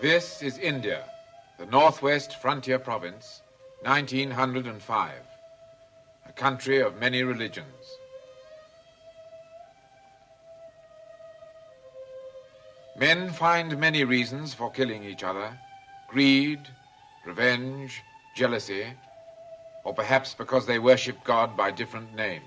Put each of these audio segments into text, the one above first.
This is India, the northwest frontier province, 1905, a country of many religions. Men find many reasons for killing each other: greed, revenge, jealousy, or perhaps because they worship God by different names.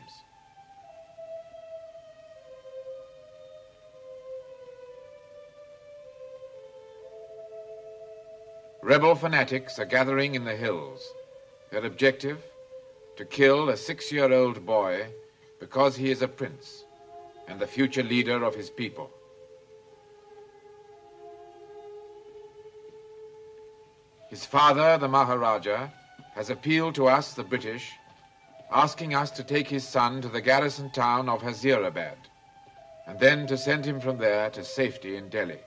Rebel fanatics are gathering in the hills. Their objective, to kill a 6-year-old boy because he is a prince and the future leader of his people. His father, the Maharaja, has appealed to us, the British, asking us to take his son to the garrison town of Hazirabad and then to send him from there to safety in Delhi.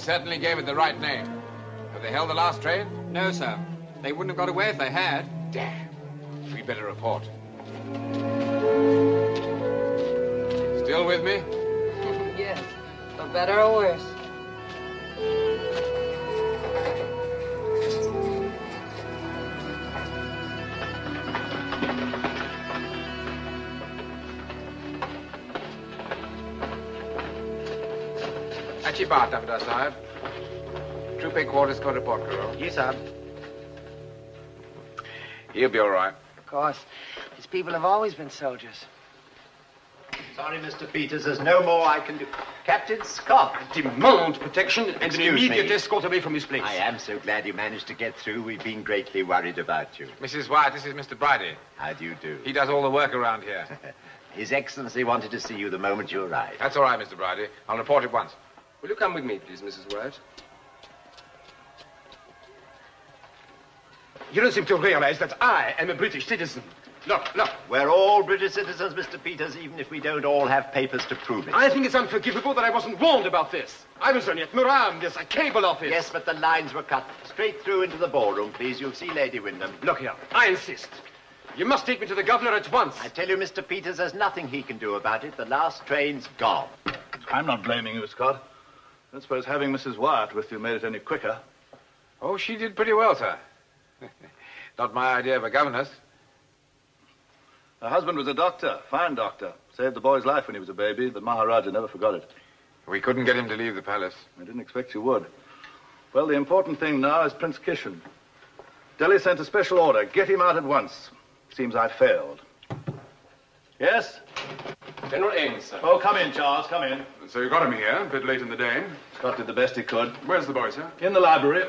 Certainly gave it the right name. Have they held the last train? No, sir. They wouldn't have got away if they had. Damn. We better report. Still with me? Yes. For better or worse. अच्छी बात है, Sahib. Troop headquarters को report करो. Yes, sir. He'll be all right. Of course. These people have always been soldiers. Sorry, Mr. Peters, there's no more I can do. Captain Scott. I demand protection and an Excuse immediate me. escort away from this place. I am so glad you managed to get through. We've been greatly worried about you. Mrs. White, this is Mr. Bridie. How do you do? He does all the work around here. His Excellency wanted to see you the moment you arrived. That's all right, Mr. Bridie. I'll report at once. Will you come with me, please, Mrs. White? You don't seem to realize that I am a British citizen. Look. We're all British citizens, Mr. Peters, even if we don't all have papers to prove it. I think it's unforgivable that I wasn't warned about this. I was only at Muram, there's a cable office. Yes, but the lines were cut straight through into the ballroom, please. You'll see Lady Wyndham. Look here, I insist. You must take me to the governor at once. I tell you, Mr. Peters, there's nothing he can do about it. The last train's gone. I'm not blaming you, Scott. I don't suppose having Mrs. Wyatt with you made it any quicker. Oh, she did pretty well, sir. Not my idea of a governess. Her husband was a doctor, fine doctor. Saved the boy's life when he was a baby. The Maharaja never forgot it. We couldn't get him to leave the palace. I didn't expect you would. Well, the important thing now is Prince Kishan. Delhi sent a special order. Get him out at once. Seems I failed. Yes? General Ames, sir. Oh, come in, Charles, come in. So you got him here, a bit late in the day. Scott did the best he could. Where's the boy, sir? In the library.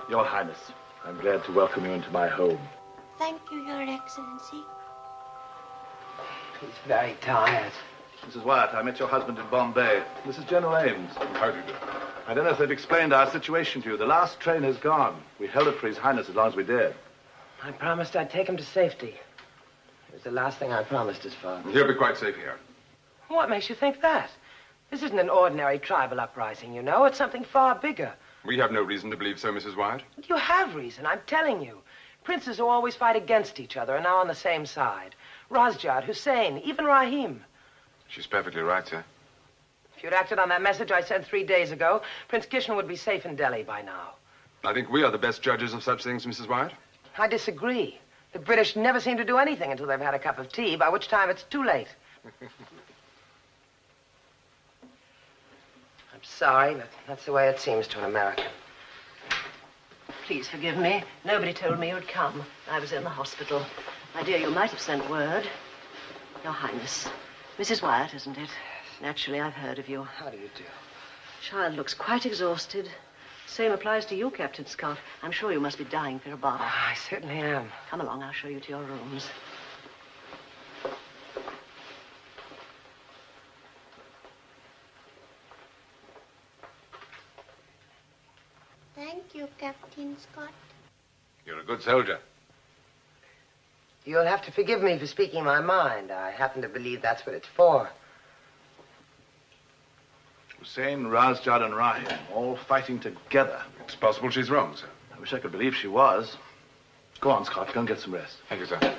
Your Highness, I'm glad to welcome you into my home. Thank you, Your Excellency. He's very tired. Mrs. Wyatt, I met your husband in Bombay. This is General Ames. How do you do? I don't know if they've explained our situation to you. The last train has gone. We held it for His Highness as long as we dared. I promised I'd take him to safety. It was the last thing I promised his father. He'll be quite safe here. What makes you think that? This isn't an ordinary tribal uprising, you know. It's something far bigger. We have no reason to believe so, Mrs. Wyatt. You have reason, I'm telling you. Princes who always fight against each other are now on the same side. Razjad, Hussein, even Rahim. She's perfectly right, sir. If you'd acted on that message I sent 3 days ago, Prince Kishan would be safe in Delhi by now. I think we are the best judges of such things, Mrs. Wyatt. I disagree. The British never seem to do anything until they've had a cup of tea, by which time it's too late. I'm sorry, but that's the way it seems to an American. Please forgive me. Nobody told me you'd come. I was in the hospital. My dear, you might have sent word. Your Highness. Mrs. Wyatt, isn't it? Naturally, I've heard of you. How do you do? Child looks quite exhausted. Same applies to you, Captain Scott. I'm sure you must be dying for a bath. I certainly am. Come along, I'll show you to your rooms. Thank you, Captain Scott. You're a good soldier. You'll have to forgive me for speaking my mind. I happen to believe that's what it's for. Hussein, Razjad, and Rahim, all fighting together. It's possible she's wrong, sir. I wish I could believe she was. Go on, Scott. Go and get some rest. Thank you, sir.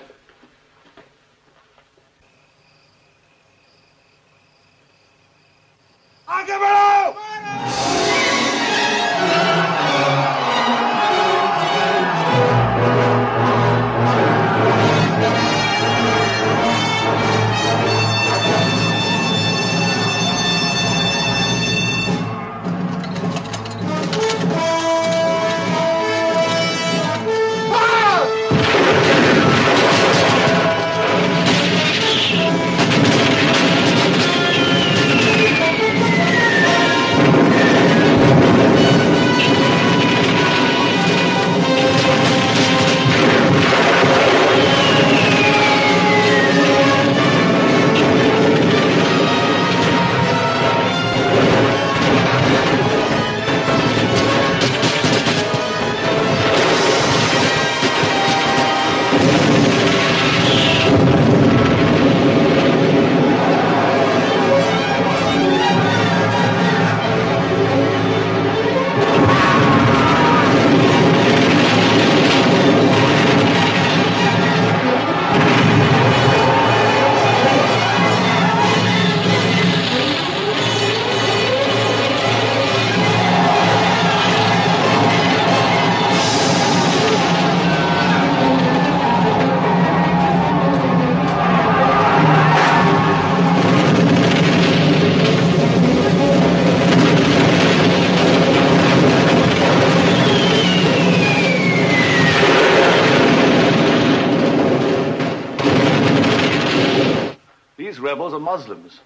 rebels are Muslims.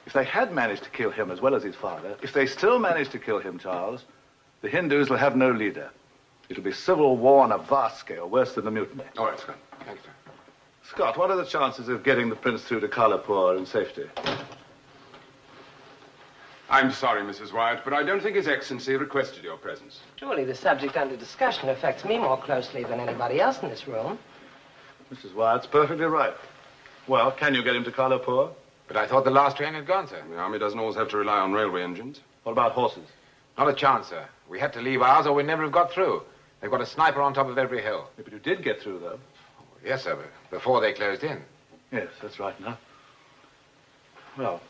If they had managed to kill him as well as his father, if they still manage to kill him, Charles, the Hindus will have no leader. It'll be civil war on a vast scale, worse than the mutiny. All right, Scott. Thank you, sir. Scott, what are the chances of getting the prince through to Kalapur in safety? I'm sorry, Mrs. Wyatt, but I don't think His Excellency requested your presence. Surely the subject under discussion affects me more closely than anybody else in this room. Mrs. Wyatt's perfectly right. Well, can you get him to Kalapur? But I thought the last train had gone, sir. The army doesn't always have to rely on railway engines. What about horses? Not a chance, sir. We had to leave ours or we'd never have got through. They've got a sniper on top of every hill. Yeah, but you did get through, though. Yes, sir, but before they closed in. Yes, that's right now. Well,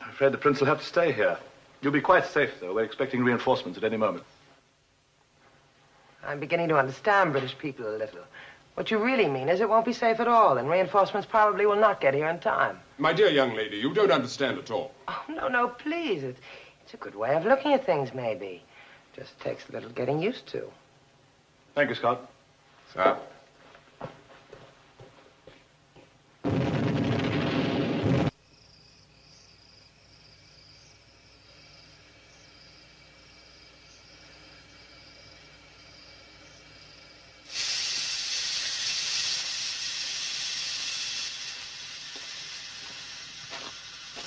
I'm afraid the prince will have to stay here. You'll be quite safe, though. We're expecting reinforcements at any moment. I'm beginning to understand British people a little. What you really mean is it won't be safe at all, and reinforcements probably will not get here in time. My dear young lady, you don't understand at all. Oh, no, please. It's a good way of looking at things, maybe. Just takes a little getting used to. Thank you, Scott. Sir?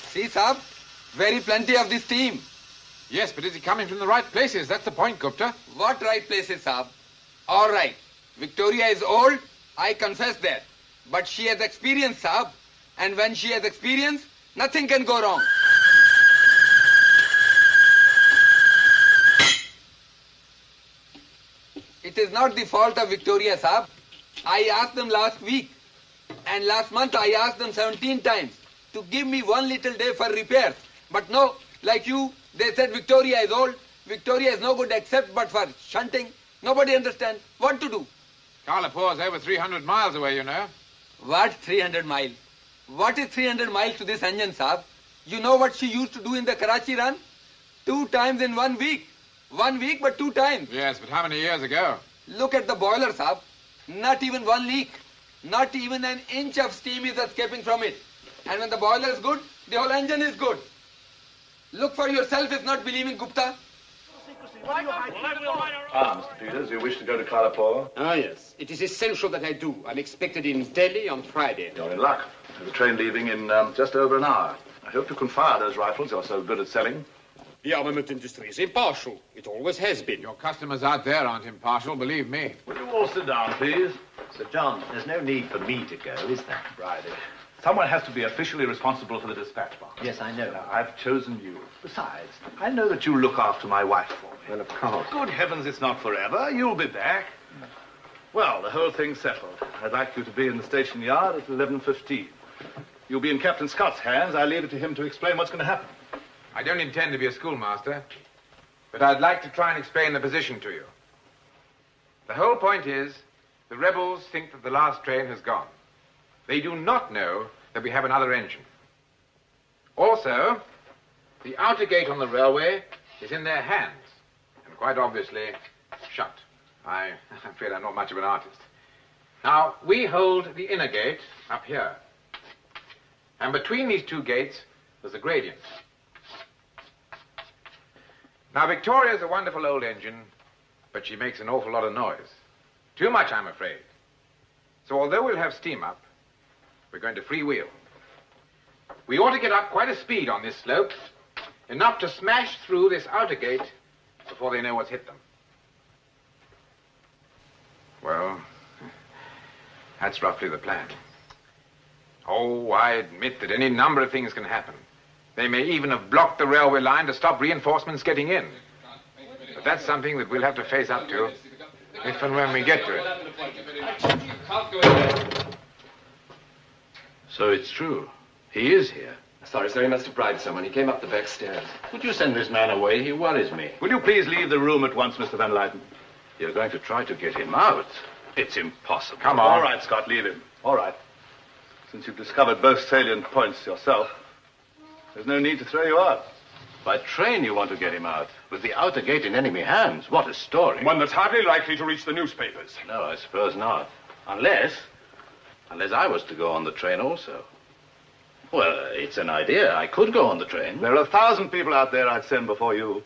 See, Saab, very plenty of this team. Yes, but is it coming from the right places? That's the point, Gupta. What right places, Saab? All right. Victoria is old, I confess that. But she has experience, Saab. And when she has experience, nothing can go wrong. It is not the fault of Victoria, Saab. I asked them last week. And last month I asked them 17 times to give me one little day for repairs. But no, like you, they said Victoria is old. Victoria is no good except but for shunting. Nobody understands what to do. Kalapur is over 300 miles away, you know. What 300 miles? What is 300 miles to this engine, Saab? You know what she used to do in the Karachi run? 2 times in 1 week. 1 week, but 2 times. Yes, but how many years ago? Look at the boiler, Saab. Not even 1 leak. Not even an inch of steam is escaping from it. And when the boiler is good, the whole engine is good. Look for yourself if not believing Gupta. Mr. Peters, you wish to go to Kalapur? Ah, yes. It is essential that I do. I'm expected in Delhi on Friday. You're in luck. There's a train leaving in just over an hour. I hope you can fire those rifles you're so good at selling. The armament industry is impartial. It always has been. Your customers out there aren't impartial, believe me. Will you all sit down, please? Sir John, there's no need for me to go, is there? Right. Someone has to be officially responsible for the dispatch box. Yes, I know. Now, I've chosen you. Besides, I know that you look after my wife for me. Well, of course. Good heavens, it's not forever. You'll be back. Well, the whole thing's settled. I'd like you to be in the station yard at 11:15. You'll be in Captain Scott's hands. I leave it to him to explain what's going to happen. I don't intend to be a schoolmaster, but I'd like to try and explain the position to you. The whole point is, the rebels think that the last train has gone. They do not know that we have another engine. Also, the outer gate on the railway is in their hands, and quite obviously shut. I'm afraid I'm not much of an artist. Now, we hold the inner gate up here. And between these 2 gates, there's a gradient. Now, Victoria's a wonderful old engine, but she makes an awful lot of noise. Too much, I'm afraid. So although we'll have steam up, we're going to freewheel. We ought to get up quite a speed on this slope, enough to smash through this outer gate before they know what's hit them. Well, that's roughly the plan. Oh, I admit that any number of things can happen. They may even have blocked the railway line to stop reinforcements getting in. But that's something that we'll have to face up to if and when we get to it. So it's true. He is here. Sorry, sir. He must have bribed someone. He came up the back stairs. Would you send this man away? He worries me. Will you please leave the room at once, Mr. Van Leyden? You're going to try to get him out. It's impossible. Come on. All right, Scott, leave him. All right. Since you've discovered both salient points yourself, there's no need to throw you out. By train you want to get him out. With the outer gate in enemy hands. What a story. One that's hardly likely to reach the newspapers. No, I suppose not. Unless I was to go on the train also. Well, it's an idea. I could go on the train. There are 1,000 people out there I'd send before you.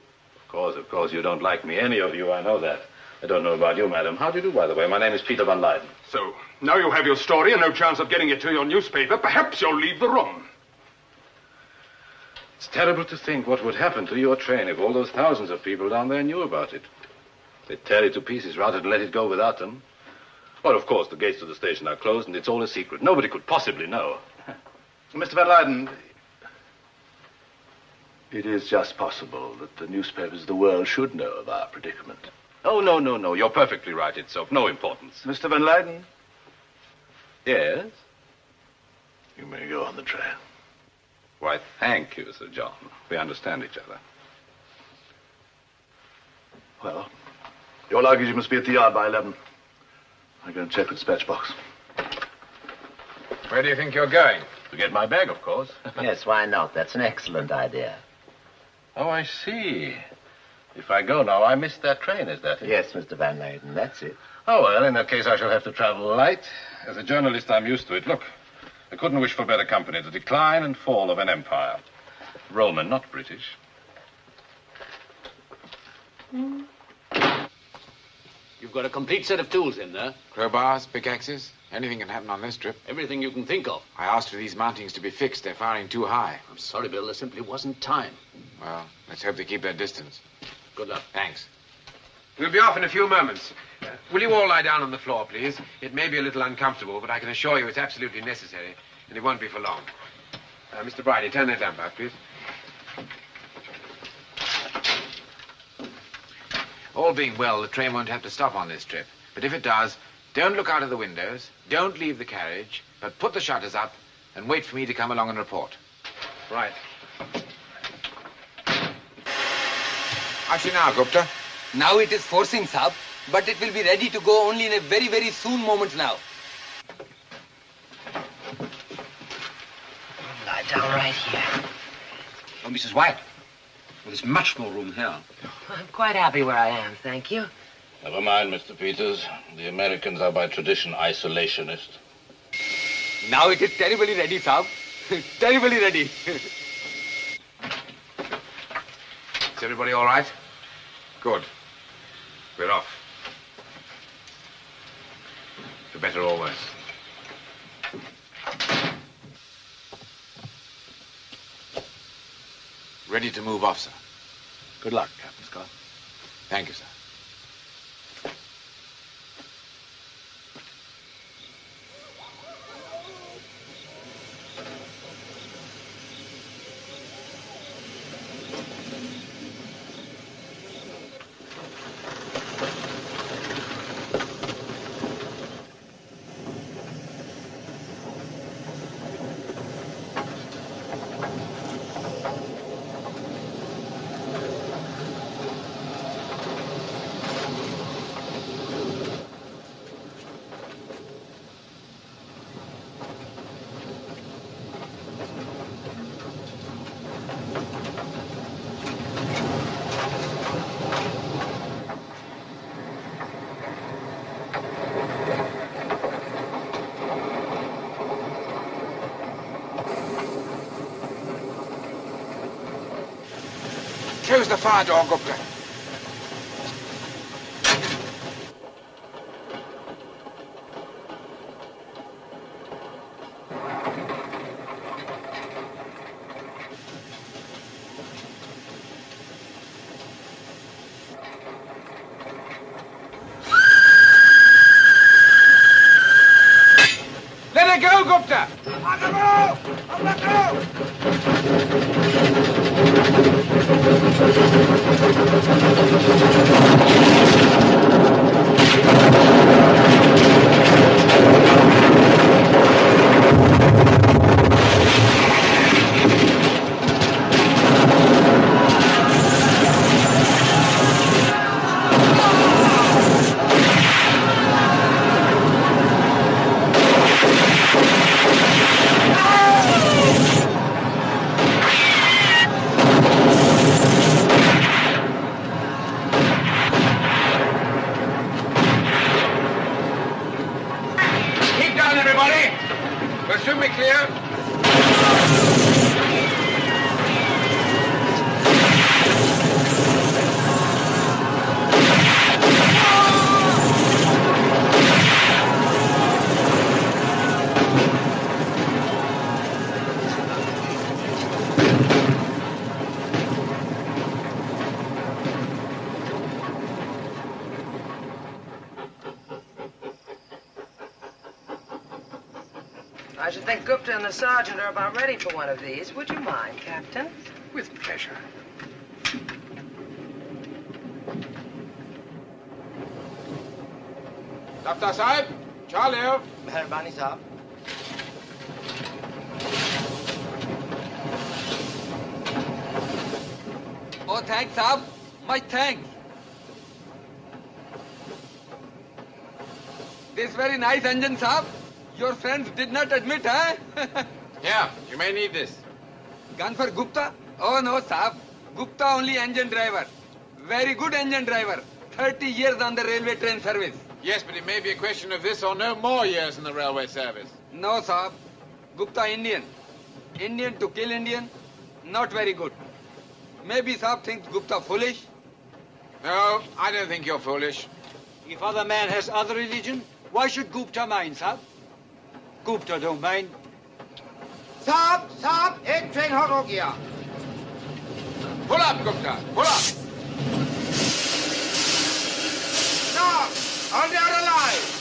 Of course, you don't like me, any of you, I know that. I don't know about you, madam. How do you do, by the way? My name is Peter van Leyden. So, now you have your story and no chance of getting it to your newspaper, perhaps you'll leave the room. It's terrible to think what would happen to your train if all those thousands of people down there knew about it. They'd tear it to pieces rather than let it go without them. Well, of course, the gates to the station are closed and it's all a secret. Nobody could possibly know. Mr. van Leyden, it is just possible that the newspapers of the world should know of our predicament. Oh, no. You're perfectly right. It's of no importance. Mr. van Leyden? Yes? You may go on the train. Why, thank you, Sir John. We understand each other. Well, your luggage must be at the yard by 11. I'm going to check the dispatch box. Where do you think you're going? To get my bag, of course. Yes, why not? That's an excellent idea. Oh, I see. If I go now, I miss that train, is that it? Yes, Mr. Van Leyden, that's it. Oh, well, in that case, I shall have to travel light. As a journalist, I'm used to it. Look, I couldn't wish for better company. The decline and fall of an empire. Roman, not British. You've got a complete set of tools in there. Crowbars, pickaxes, anything can happen on this trip. Everything you can think of. I asked for these mountings to be fixed. They're firing too high. I'm sorry, Bill, there simply wasn't time. Well, let's hope they keep their distance. Good luck. Thanks. We'll be off in a few moments. Will you all lie down on the floor, please? It may be a little uncomfortable, but I can assure you it's absolutely necessary, and it won't be for long. Mr. Bridie, turn that lamp out, please. All being well, the train won't have to stop on this trip. But if it does, don't look out of the windows, don't leave the carriage, but put the shutters up and wait for me to come along and report. Right. Actually now, Gupta. Now it is forcing, Saab, but it will be ready to go only in a very, very soon moment now. Lie down right here. Oh, Mrs. Wyatt, well, there's much more room here. I'm quite happy where I am, thank you. Never mind, Mr. Peters. The Americans are by tradition isolationist. Now it is terribly ready, Saab. Terribly ready. Is everybody all right? Good. We're off. For better or worse. Ready to move off, sir. Good luck, Captain Scott. Thank you, sir. Close the fire door, Gupta. Let it go, Gupta! On the move! On the move! think Gupta and the sergeant are about ready for one of these. Would you mind, Captain? With pleasure. Daftar Sahib, Charlie. Meherbani Sahib. Oh, thanks, Saab. My thanks. This very nice engine, Saab. Your friends did not admit, huh? Here, you may need this. Gun for Gupta? Oh, no, Saab. Gupta only engine driver. Very good engine driver. 30 years on the railway train service. Yes, but it may be a question of this or no more years in the railway service. No, Saab. Gupta Indian. Indian to kill Indian. Not very good. Maybe Saab thinks Gupta foolish. No, I don't think you're foolish. If other man has other religion, why should Gupta mind, Sahib? Gupta don't mind. Sahib, Sahib, ek train hot ho gaya. Pull up, Gupta, pull up. No, hold out alive.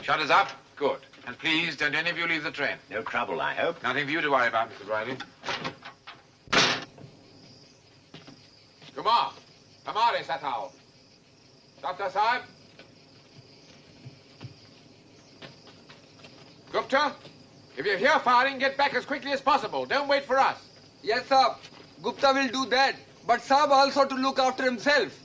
Shutters up. Good. And please, don't any of you leave the train. No trouble, I hope. Nothing for you to worry about, Mr. Bridie. Kumar, Hamare Satao. Daftar Sahib. Gupta, if you hear firing, get back as quickly as possible. Don't wait for us. Yes, Saab. Gupta will do that. But Saab also to look after himself.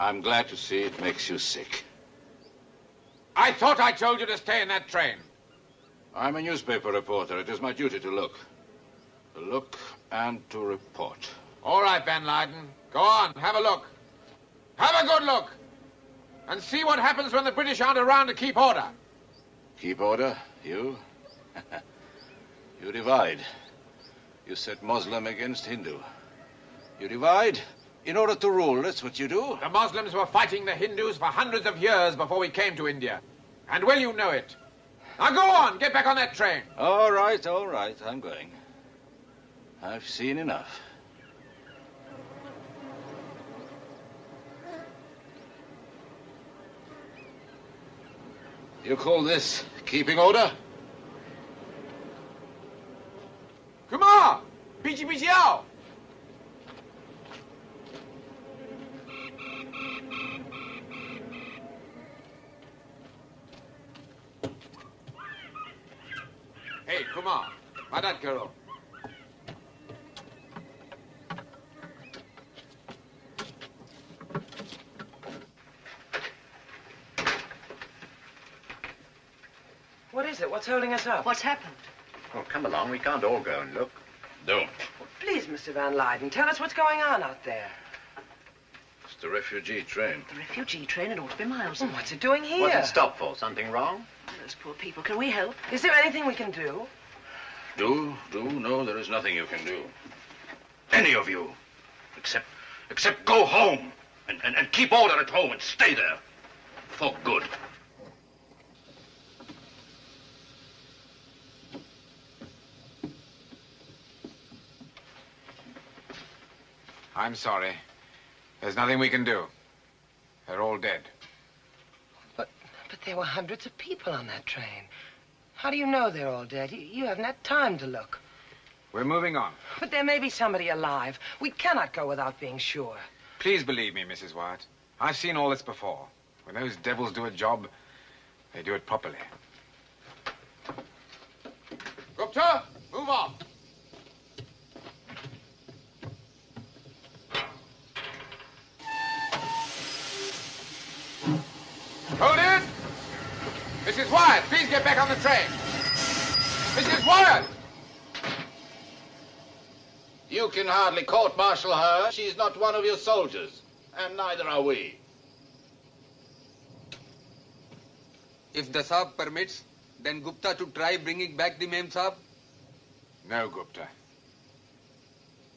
I'm glad to see it makes you sick. I thought I told you to stay in that train. I'm a newspaper reporter. It is my duty to look. To look and to report. All right, Van Leyden. Go on, have a look. Have a good look. And see what happens when the British aren't around to keep order. Keep order? You? You divide. You set Muslim against Hindu. You divide in order to rule. That's what you do. The Muslims were fighting the Hindus for hundreds of years before we came to India. And well you know it. Now go on, get back on that train. All right, I'm going. I've seen enough. You call this keeping order? Kumar! Pichi Pichiao! Hey, Kumar, Madad Karo. What is it? What's holding us up? What's happened? Oh, come along. We can't all go and look. Don't. Please, Mr. Van Leyden, tell us what's going on out there. It's the refugee train. The refugee train, it ought to be miles Well, away. what's it doing here? What's it stop for? Something wrong? Those poor people. Can we help? Is there anything we can do? No, there is nothing you can do. Any of you. except go home and keep order at home and stay there for good. I'm sorry. There's nothing we can do. They're all dead. But there were hundreds of people on that train. How do you know they're all dead? You haven't had time to look. We're moving on. But there may be somebody alive. We cannot go without being sure. Please believe me, Mrs. Wyatt. I've seen all this before. When those devils do a job, they do it properly. Gupta, move on. Hold it! Mrs. Wyatt, please get back on the train. Mrs. Wyatt! You can hardly court-martial her. She's not one of your soldiers, and neither are we. If the Saab permits, then Gupta to try bringing back the Mem Saab? No, Gupta.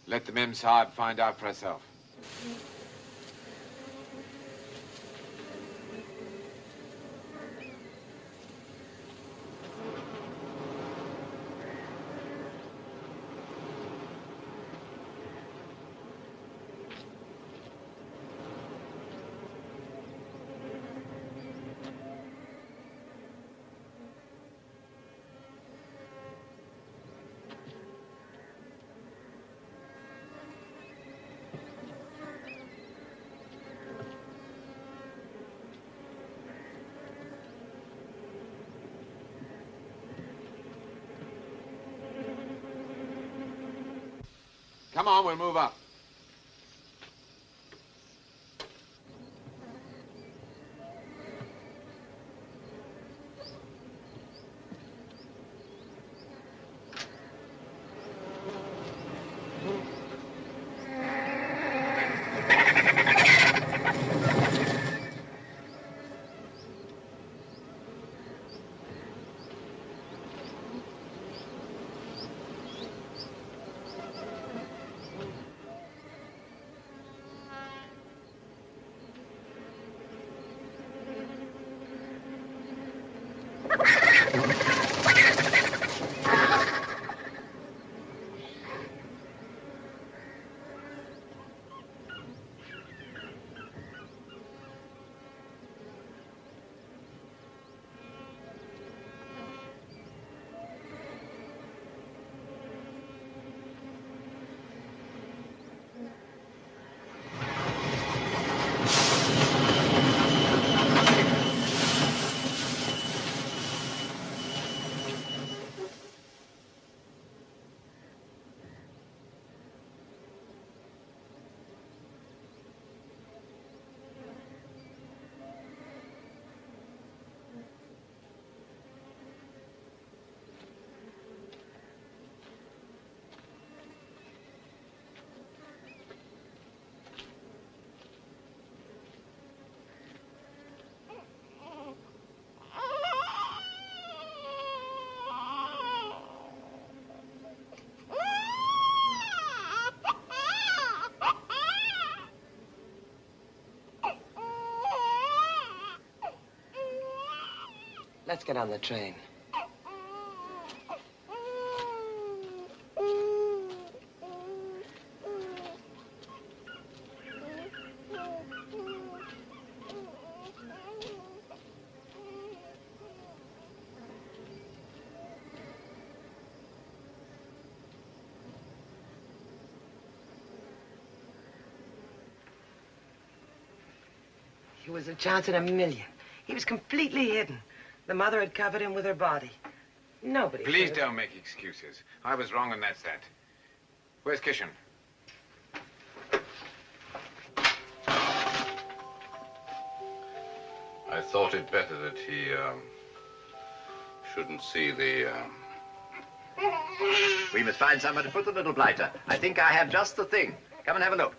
Let the Mem Sahib find out for herself. Come on, we'll move up. Let's get on the train. He was a chance in a million. He was completely hidden. The mother had covered him with her body. Nobody. Please don't make excuses. I was wrong, and that's that. Where's Kishan? I thought it better that he shouldn't see the... We must find somewhere to put the little blighter. I think I have just the thing. Come and have a look.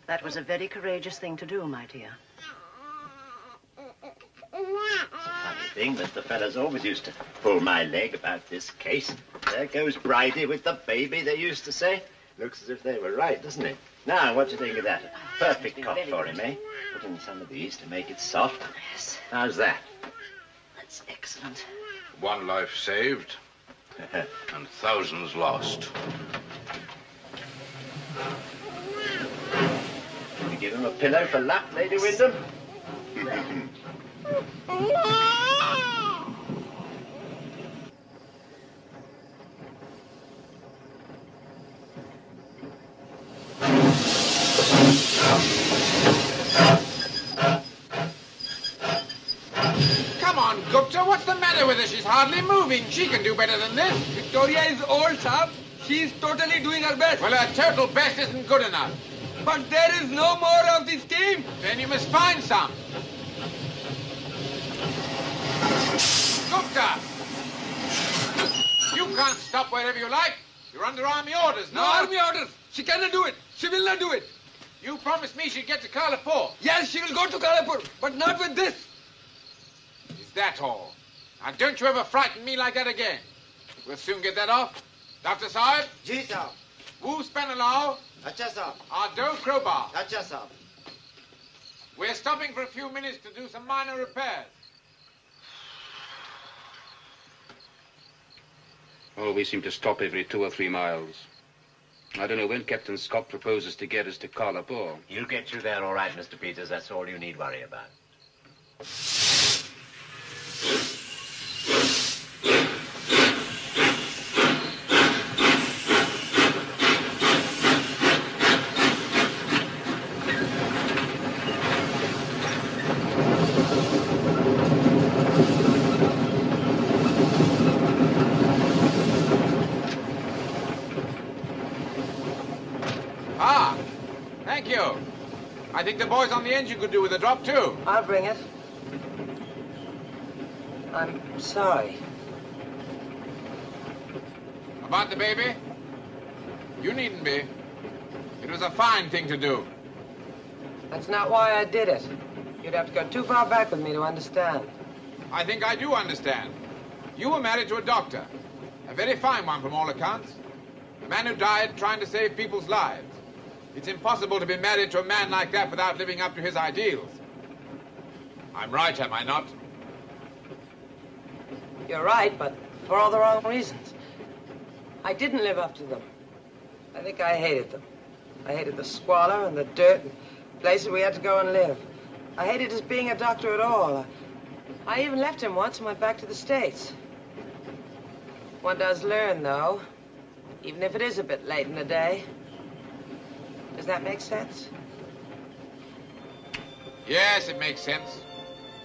That was a very courageous thing to do, my dear. Funny thing that the fellas always used to pull my leg about this case. There goes Bridie with the baby, they used to say. Looks as if they were right, doesn't it? Now, what do you think of that? Perfect cock for him, eh? Put in some of these to make it soft. Yes. How's that? That's excellent. One life saved and thousands lost. You give him a pillow for luck, Lady Wyndham? Come on, Gupta, what's the matter with her? She's hardly moving. She can do better than this. Victoria is old, Saab. She's totally doing her best. Well, her total best isn't good enough. But there is no more of this team. Then you must find some. Gupta! You can't stop wherever you like. You're under army orders, No army orders. She cannot do it. She will not do it. You promised me she'd get to Kalapur. Yes, she will go to Kalapur, but not with this. Is that all? Now, don't you ever frighten me like that again. We'll soon get that off. Dr. Sahib? Ji, Saab. Woo Spanalao? Acha, Saab. Ardo Crowbar? Acha, Saab. We're stopping for a few minutes to do some minor repairs. Oh, we seem to stop every 2 or 3 miles. I don't know when Captain Scott proposes to get us to Kalapur. You'll get through there all right, Mr. Peters. That's all you need worry about. Ah, thank you. I think the boys on the engine could do with a drop, too. I'll bring it. I'm sorry. About the baby? You needn't be. It was a fine thing to do. That's not why I did it. You'd have to go too far back with me to understand. I think I do understand. You were married to a doctor. A very fine one from all accounts. A man who died trying to save people's lives. It's impossible to be married to a man like that without living up to his ideals. I'm right, am I not? You're right, but for all the wrong reasons. I didn't live up to them. I think I hated them. I hated the squalor and the dirt and places we had to go and live. I hated his being a doctor at all. I even left him once and went back to the States. One does learn, though, even if it is a bit late in the day. Does that make sense? Yes, it makes sense.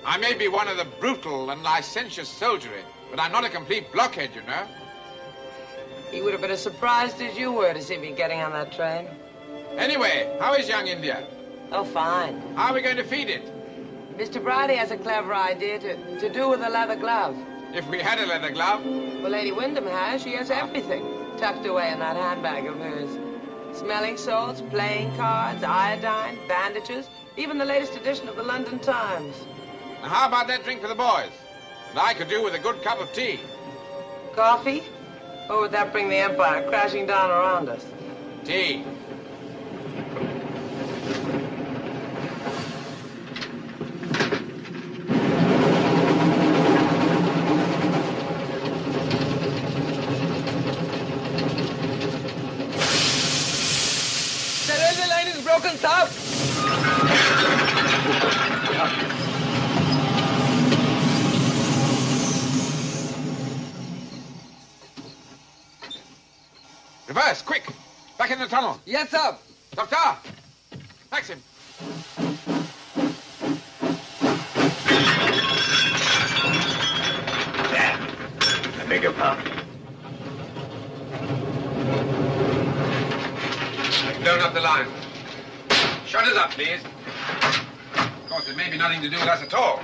I may be one of the brutal and licentious soldiery, but I'm not a complete blockhead, you know. He would have been as surprised as you were to see me getting on that train. Anyway, how is young India? Oh, fine. How are we going to feed it? Mr. Bridie has a clever idea to do with a leather glove. If we had a leather glove? Well, Lady Wyndham has. She has everything tucked away in that handbag of hers. Smelling salts, playing cards, iodine, bandages, even the latest edition of the London Times. Now, how about that drink for the boys? And I could do with a good cup of tea. Coffee? Or would that bring the Empire crashing down around us? Tea. The railway line is broken, Saab. Reverse, quick! Back in the tunnel. Yes, Saab. Doctor! Maxim! There. I beg your pardon. Blown up the line. Shutters up, please. Of course, it may be nothing to do with us at all.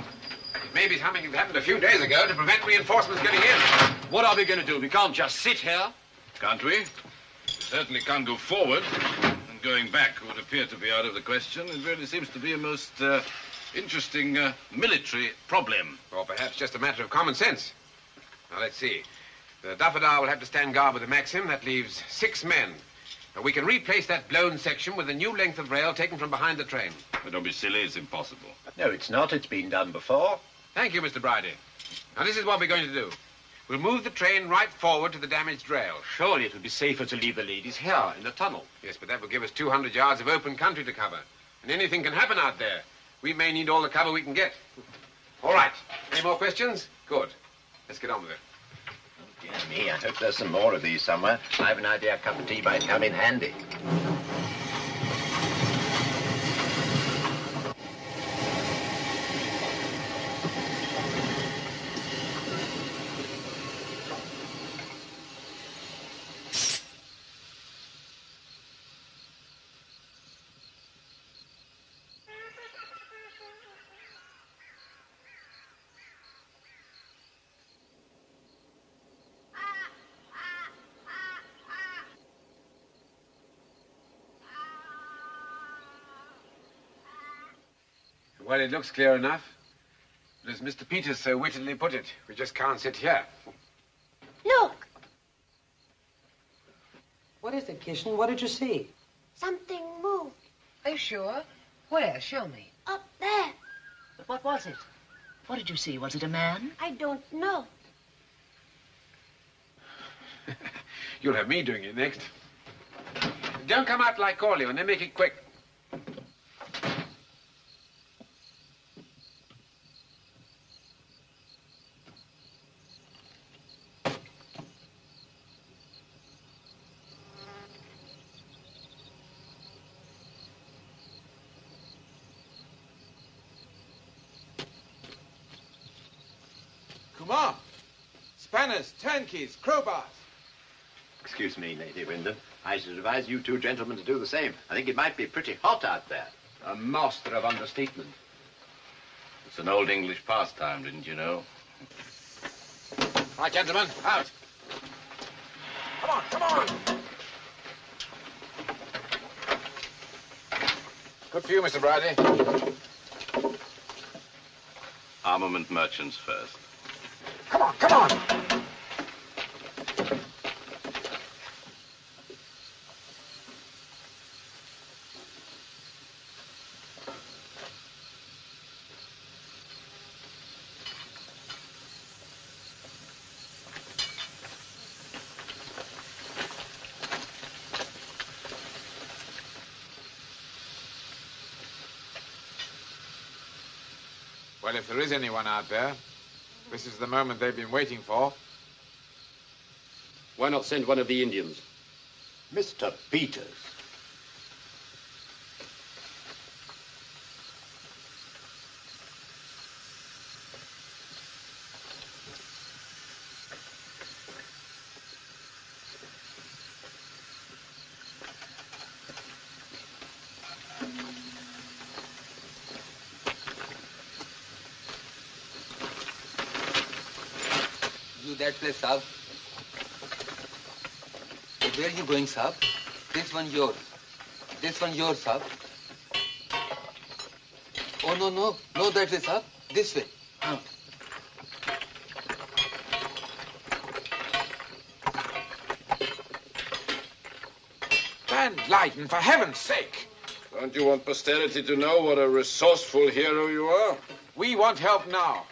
It may be something that happened a few days ago to prevent reinforcements getting in. What are we going to do? We can't just sit here. Can't we? We certainly can't go forward. And going back would appear to be out of the question. It really seems to be a most interesting military problem. Or perhaps just a matter of common sense. Now, let's see. The Daffodar will have to stand guard with the Maxim. That leaves 6 men. And we can replace that blown section with a new length of rail taken from behind the train. But don't be silly, it's impossible. No, it's not. It's been done before. Thank you, Mr. Bridie. Now, this is what we're going to do. We'll move the train right forward to the damaged rail. Surely it would be safer to leave the ladies here in the tunnel. Yes, but that will give us 200 yards of open country to cover. And anything can happen out there. We may need all the cover we can get. All right. Any more questions? Good. Let's get on with it. Oh, dear me, I hope there's some more of these somewhere. I have an idea a cup of tea might come in handy. Well, it looks clear enough. But as Mr. Peters so wittily put it, we just can't sit here. Look, What is it, Kishan? What did you see? something moved Are you sure? Where? Show me. up there. But what was it? What did you see? Was it a man? I don't know. You'll have me doing it next. Don't come out till I call you, and then make it quick. Come on. Spanners, turnkeys, crowbars. Excuse me, Lady Wyndham. I should advise you two gentlemen to do the same. I think it might be pretty hot out there. A master of understatement. It's an old English pastime, didn't you know? Right, gentlemen, out. Come on, come on. Good for you, Mr. Bridie. Armament merchants first. Come on, come on. Well, if there is anyone out there, this is the moment they've been waiting for. Why not send one of the Indians? Mr. Peters. You that place, Sab. Where are you going, Sab? This one yours. This one yours, Sab. Oh, no, no. No, that way, Sab. This way. Van Leyden, for heaven's sake. Don't you want posterity to know what a resourceful hero you are? We want help now.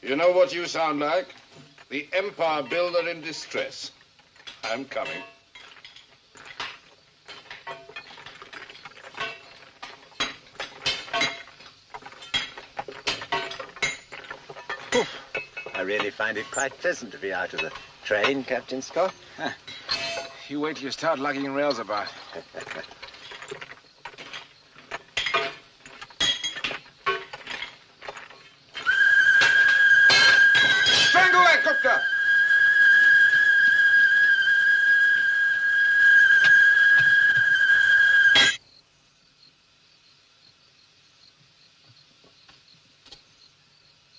You know what you sound like? The empire builder in distress. I'm coming. I really find it quite pleasant to be out of the train, Captain Scott. You wait till you start lugging rails about. Strangle that cooker!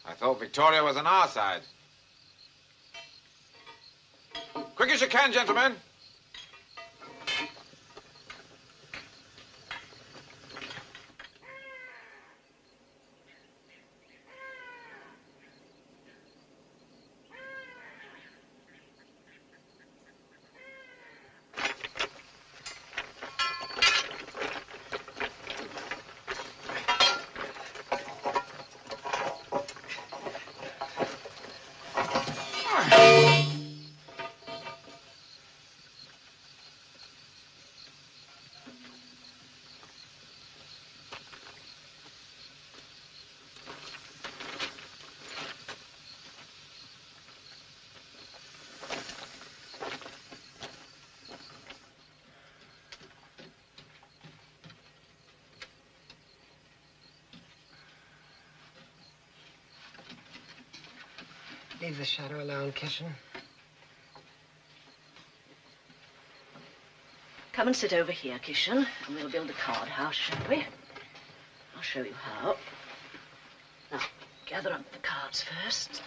I thought Victoria was on our side. Quick as you can, gentlemen. Leave the shadow alone, Kishan. Come and sit over here, Kishan, and we'll build a card house, shall we? I'll show you how. Now, gather up the cards first.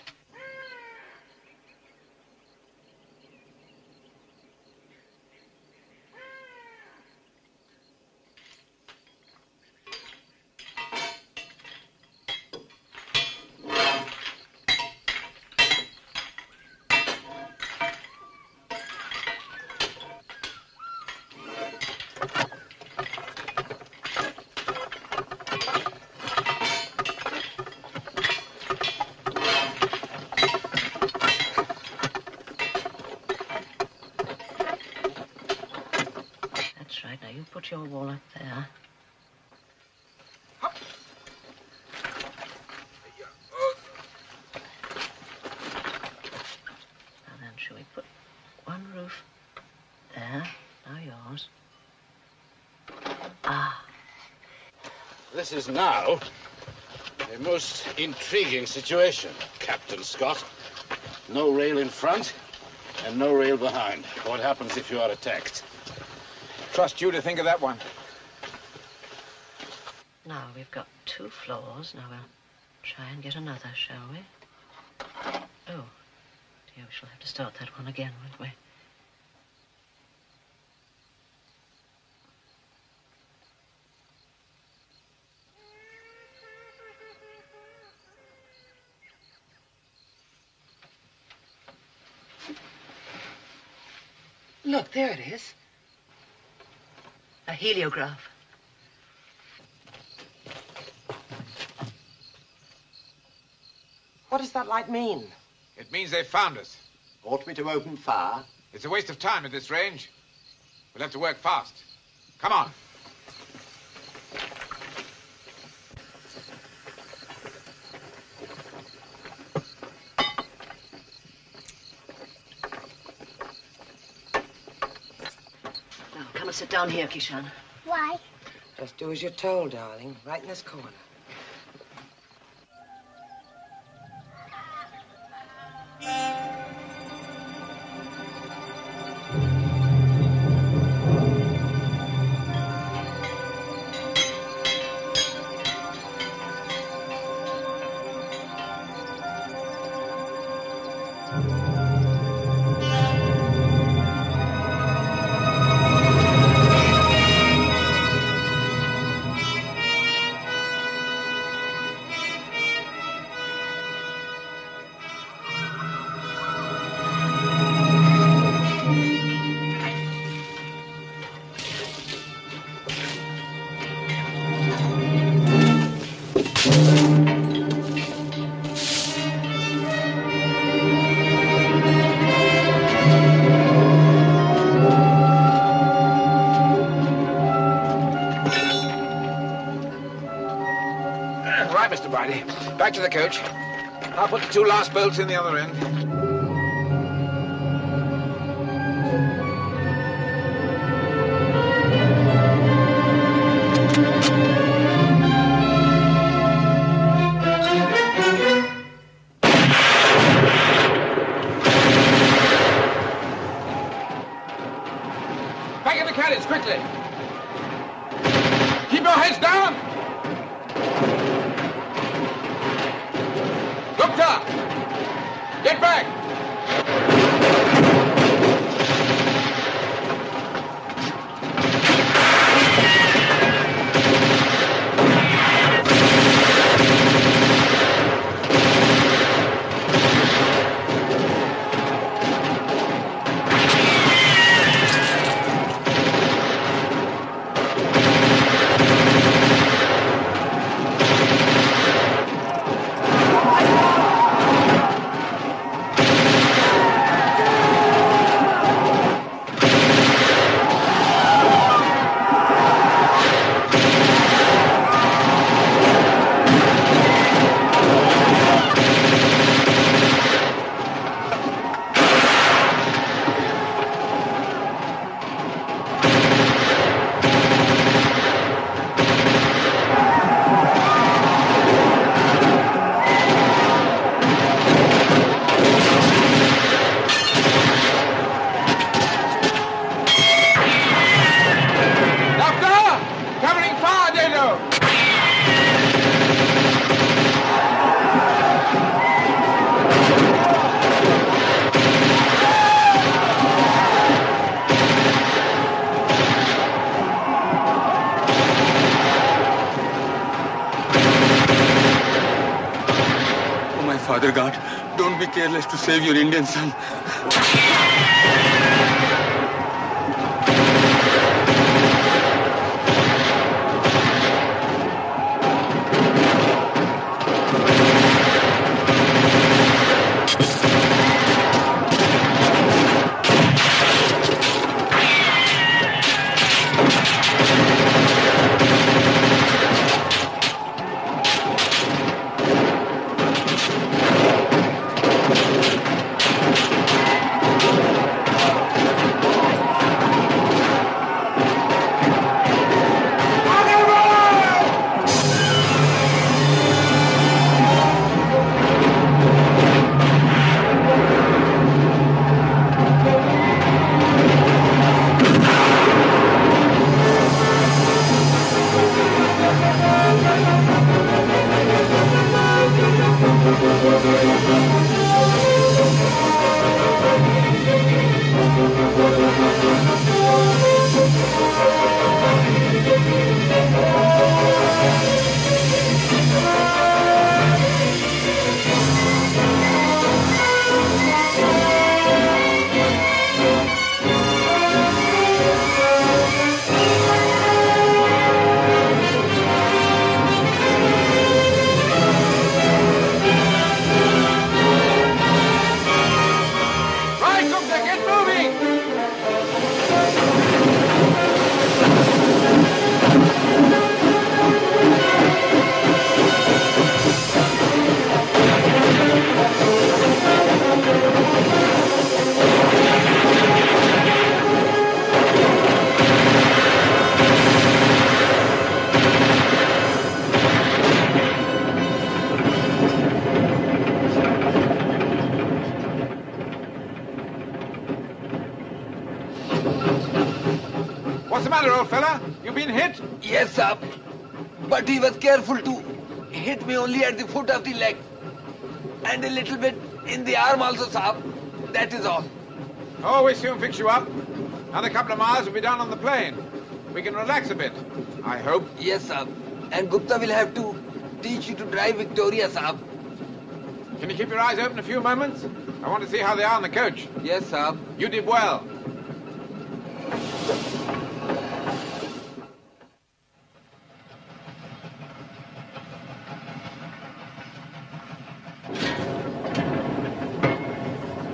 Put your wall up there. Now then, shall we put one roof there? Now yours. Ah. This is now a most intriguing situation, Captain Scott. No rail in front and no rail behind. What happens if you are attacked? Trust you to think of that one. Now, we've got 2 floors. Now, we'll try and get another, shall we? Oh, dear, we shall have to start that one again, won't we? Look, there it is. A heliograph. What does that light mean? It means they've found us. Ought we to open fire? It's a waste of time at this range. We'll have to work fast. Come on. Now, come and sit down here, Kishan. Why? Just do as you're told, darling. Right in this corner. Back to the coach. I'll put the 2 last bolts in the other end. Back in the carriage, quickly. Keep your heads down. Get back! Father God, don't be careless to save your Indian son. What's the matter, old fella? You been hit? Yes, sir. But he was careful to hit me only at the foot of the leg. And a little bit in the arm also, sir. That is all. Oh, we'll soon fix you up. Another couple of miles will be down on the plain. We can relax a bit, I hope. Yes, sir. And Gupta will have to teach you to drive Victoria, sir. Can you keep your eyes open a few moments? I want to see how they are on the coach. Yes, sir. You did well.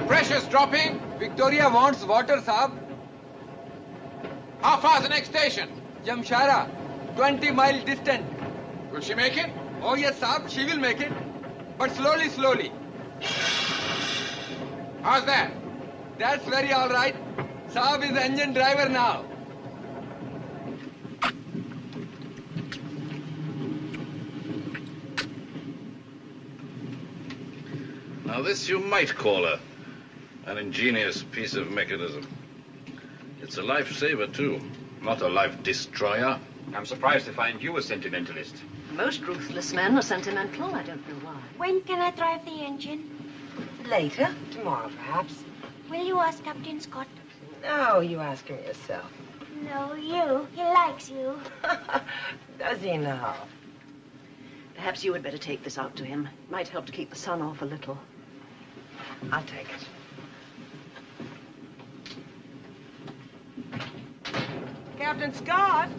Pressure's dropping. Victoria wants water, sir. How far's the next station? Jamshara, 20 miles distant. Will she make it? Oh, yes, sir. She will make it. But slowly, slowly. How's that? That's very all right. Saab is engine driver now. Now this you might call an ingenious piece of mechanism. It's a lifesaver, too, not a life destroyer. I'm surprised to find you a sentimentalist. Most ruthless men are sentimental. I don't know why. When can I drive the engine? Later. Tomorrow, perhaps. Will you ask Captain Scott? No, you ask him yourself. No, you. He likes you. Does he now? Perhaps you had better take this out to him. It might help to keep the sun off a little. I'll take it. Captain Scott!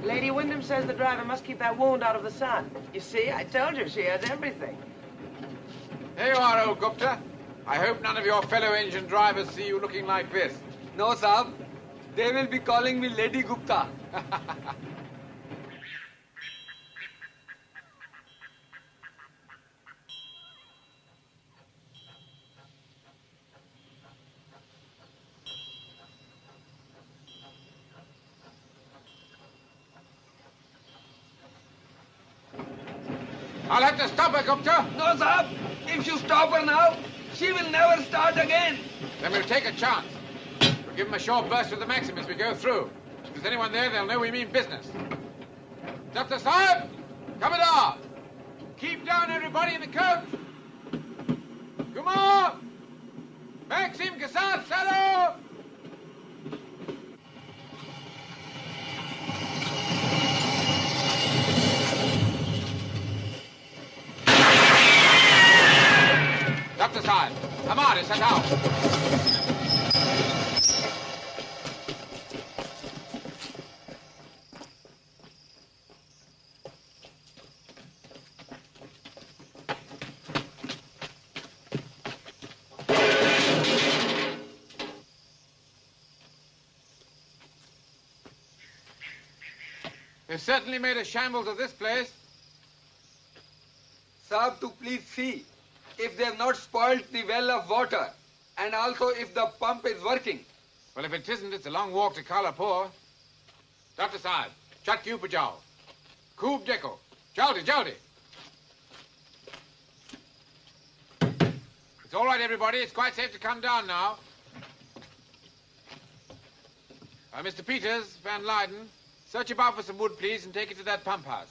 Lady Wyndham says the driver must keep that wound out of the sun. You see, I told you she has everything. There you are, old Gupta. I hope none of your fellow engine drivers see you looking like this. No, Saab. They will be calling me Lady Gupta. I'll have to stop her, Gupta. No, Saab. If you stop her now, she will never start again. Then we'll take a chance. We'll give them a short burst with the Maxim as we go through. If there's anyone there, they'll know we mean business. Dr. Saab, come it off. Keep down, everybody in the coach. Come on. Maxim ke saath chalo. Amare, set out. They've certainly made a shambles of this place. Sahib, to please see if they have not spoiled the well of water and also if the pump is working. Well, if it isn't, it's a long walk to Kalapur. Dr. Sahib, chat kyu pajao. Khoob dekho. Jaldi, jaldi. It's all right, everybody. It's quite safe to come down now. Mr. Peters, Van Leyden, search about for some wood, please, and take it to that pump house.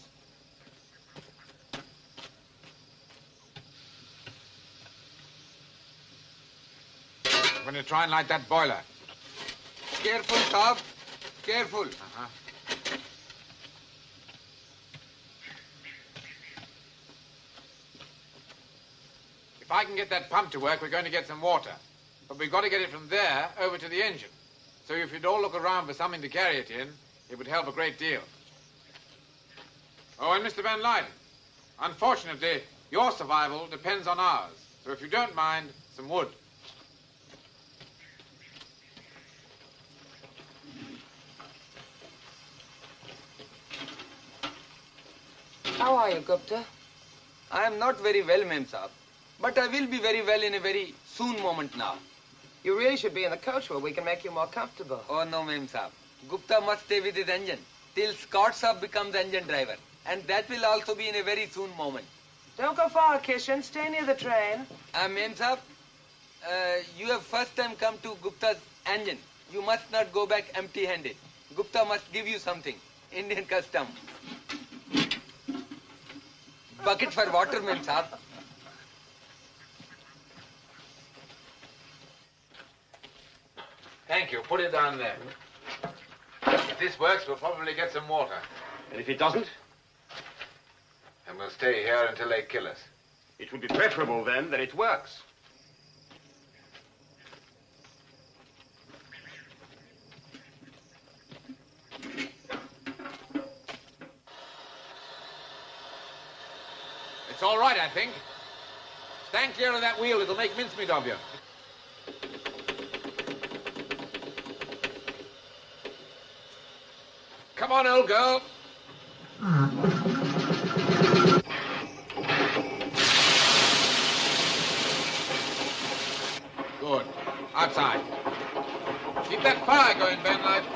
I'm going to try and light that boiler. Careful, Sahib. Careful. If I can get that pump to work, we're going to get some water. But we've got to get it from there over to the engine. So if you'd all look around for something to carry it in, it would help a great deal. Oh, and Mr. Van Leyden, unfortunately, your survival depends on ours. So if you don't mind, some wood. How are you, Gupta? I am not very well, Mem Sahib. But I will be very well in a very soon moment now. You really should be in the coach where we can make you more comfortable. Oh, no, Mem Sahib. Gupta must stay with his engine till Scott Sahib becomes engine driver. And that will also be in a very soon moment. Don't go far, Kishan. Stay near the train. Mem Sahib, you have first time come to Gupta's engine. You must not go back empty-handed. Gupta must give you something. Indian custom. Bucket for water, Mem Sahib. Thank you. Put it down there. If this works, we'll probably get some water. And if it doesn't? And we'll stay here until they kill us. It would be preferable, then, that it works. It's all right, I think. Stand clear of that wheel. It'll make mincemeat of you. Come on, old girl. Good. Outside. Keep that fire going, Van Leyden.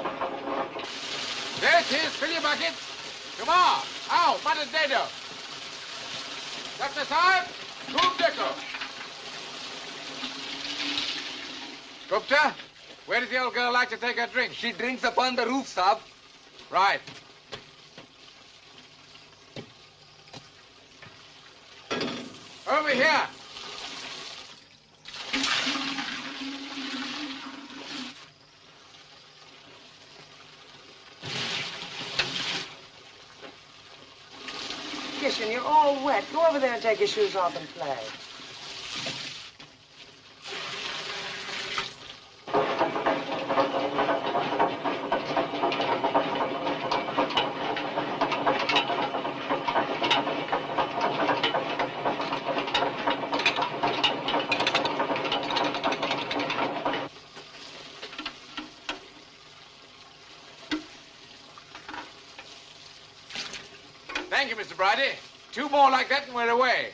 There it is. Fill your buckets. Come on. Ow, muttered dado. Dr. Sahib, Khoob dekho. Gupta, where does the old girl like to take her drink? She drinks upon the roof, Sahib. Right. Over here. Kishan, you're all wet. Go over there and take your shoes off and play. Thank you, Mr. Bridie. 2 more like that and we're away.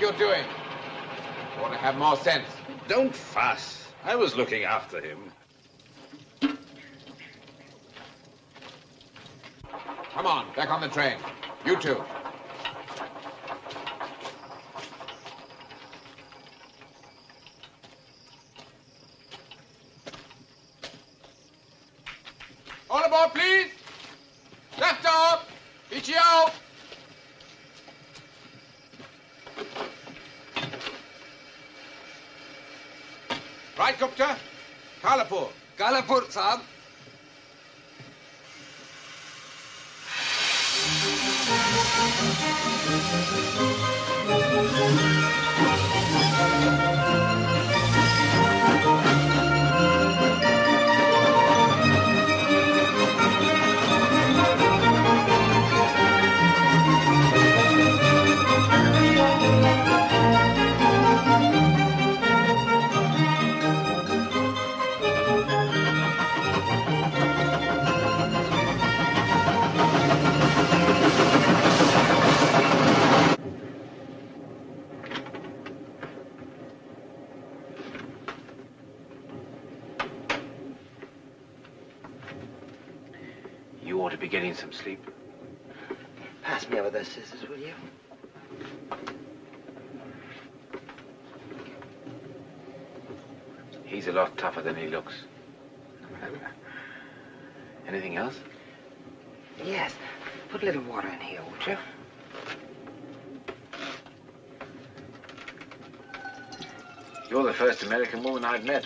you're doing? You ought to have more sense. Don't fuss. I was looking after him. Come on, back on the train. You two. All aboard, please. Left door. PTO. Right, Gupta. Kalapur. Kalapur, Saab. You ought to be getting some sleep. Pass me over those scissors, will you? He's a lot tougher than he looks. Anything else? Yes. Put a little water in here, would you? You're the first American woman I've met.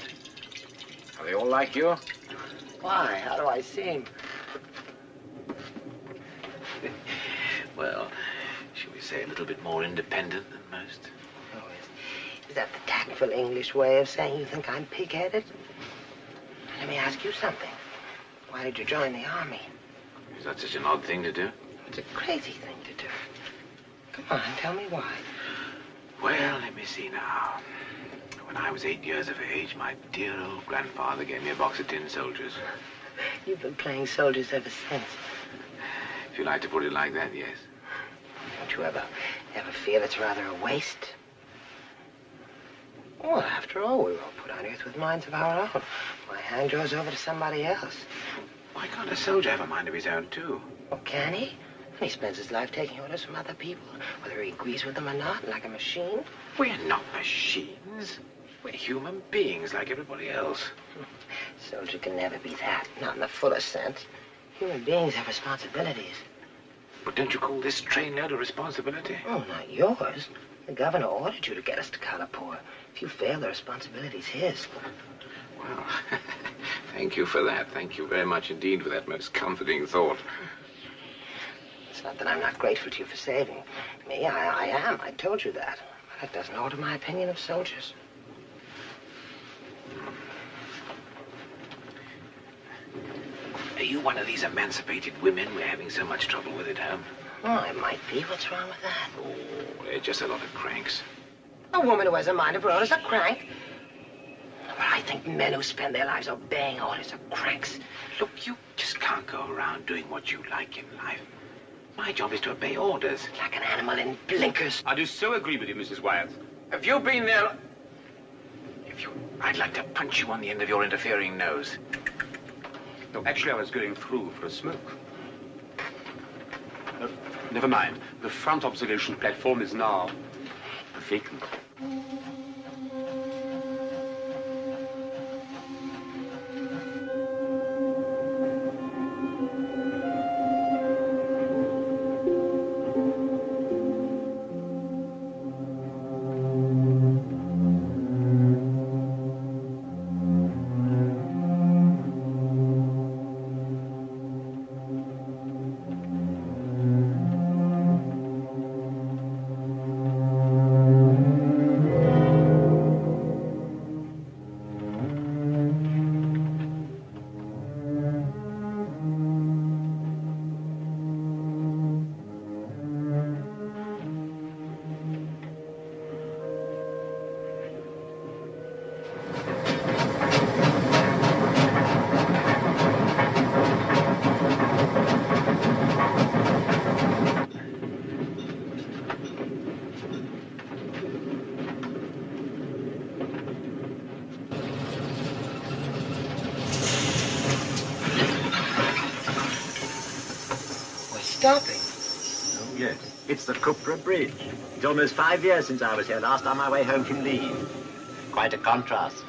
Are they all like you? Why? How do I seem? Well, shall we say a little bit more independent than most? Oh, is that the tactful English way of saying you think I'm pig-headed? Let me ask you something. Why did you join the army? Is that such an odd thing to do? It's a crazy thing to do. Come on, tell me why. Well, let me see now. When I was 8 years of age, my dear old grandfather gave me a box of tin soldiers. You've been playing soldiers ever since. If you like to put it like that, yes. Don't you ever feel it's rather a waste? Well, after all, we were all put on earth with minds of our own. Why hand yours over to somebody else? Why can't a soldier have a mind of his own, too? Well, can he? He spends his life taking orders from other people, whether he agrees with them or not, like a machine. We're not machines. We're human beings like everybody else. Soldier can never be that, not in the fullest sense. Human beings have responsibilities. But don't you call this trainload a responsibility? Oh, not yours. The governor ordered you to get us to Kalapur. If you fail, the responsibility's his. Well, thank you for that. Thank you very much indeed for that most comforting thought. It's not that I'm not grateful to you for saving me. I am. I told you that. That doesn't alter my opinion of soldiers. Are you one of these emancipated women we're having so much trouble with at home? Oh, I might be. What's wrong with that? Oh, they're just a lot of cranks. A woman who has a mind of her own is a crank. But I think men who spend their lives obeying orders are cranks. Look, you just can't go around doing what you like in life. My job is to obey orders. Like an animal in blinkers. I do so agree with you, Mrs. Wyatt. Have you been there? I'd like to punch you on the end of your interfering nose. No, actually, I was going through for a smoke. Never mind. The front observation platform is now vacant. stopping. Oh, yes. It's the Cupra Bridge. It's almost 5 years since I was here last on my way home from leave. Quite a contrast.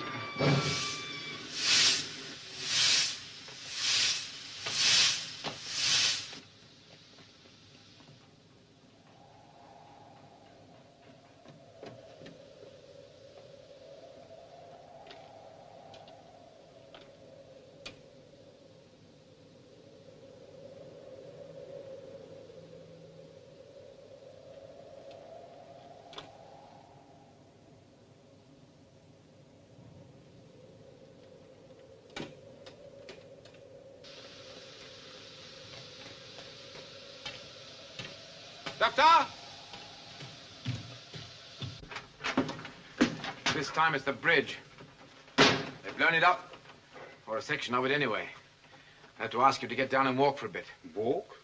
Doctor! This time it's the bridge. They've blown it up, or a section of it anyway. I had to ask you to get down and walk for a bit. Walk?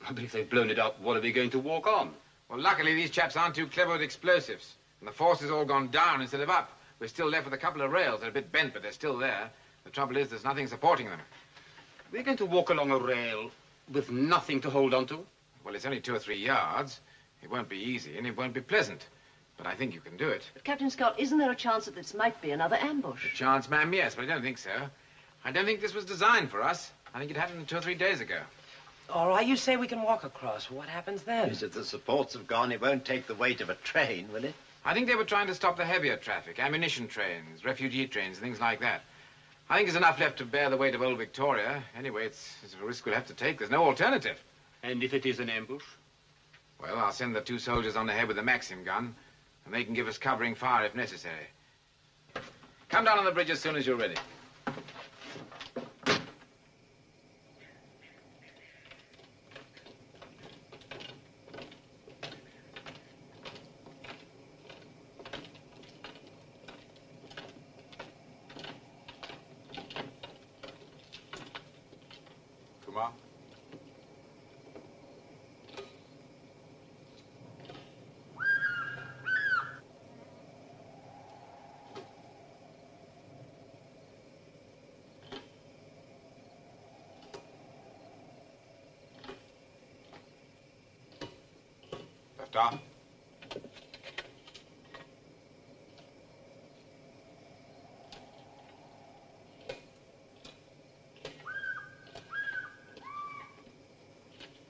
But if they've blown it up, what are we going to walk on? Well, luckily these chaps aren't too clever with explosives. And the force has all gone down instead of up. We're still left with a couple of rails. They're a bit bent, but they're still there. The trouble is there's nothing supporting them. We're going to walk along a rail with nothing to hold on to? Well, it's only 2 or 3 yards. It won't be easy, and it won't be pleasant. But I think you can do it. But, Captain Scott, isn't there a chance that this might be another ambush? A chance, ma'am, yes, but I don't think so. I don't think this was designed for us. I think it happened 2 or 3 days ago. All right, you say we can walk across. What happens then? If the supports have gone, it won't take the weight of a train, will it? I think they were trying to stop the heavier traffic, ammunition trains, refugee trains, things like that. I think there's enough left to bear the weight of old Victoria. Anyway, it's a risk we'll have to take. There's no alternative. And if it is an ambush? Well, I'll send the 2 soldiers on ahead with the Maxim gun, and they can give us covering fire if necessary. Come down on the bridge as soon as you're ready. Come on. Left arm.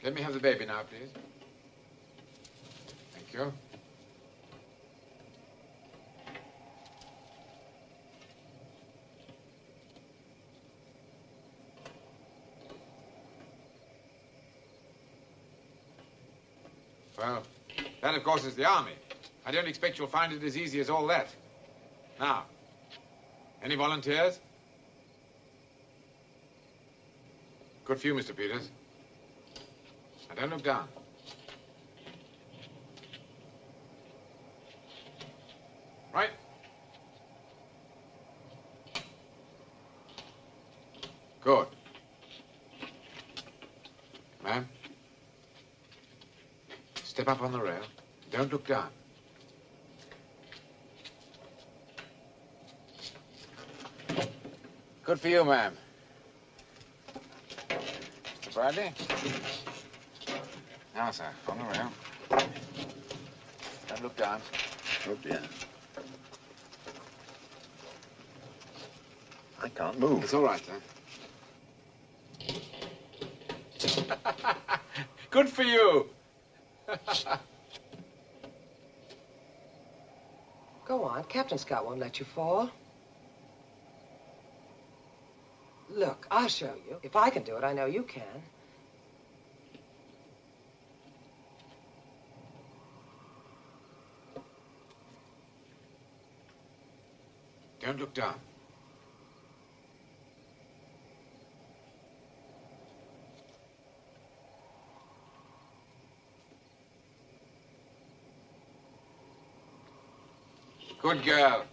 Let me have the baby now, please. Thank you. Well, that, of course, is the army. I don't expect you'll find it as easy as all that. Now, any volunteers? Good for you, Mr. Peters. Now, don't look down. Right. Good. Ma'am, step up on the rail. Don't look down. Good for you, ma'am. Mr. Bradley? Now, sir, on the rail. Don't look down. Oh, dear. I can't move. It's all right, sir. Good for you. Go on. Captain Scott won't let you fall. Look, I'll show you. If I can do it, I know you can. Don't look down. Good girl.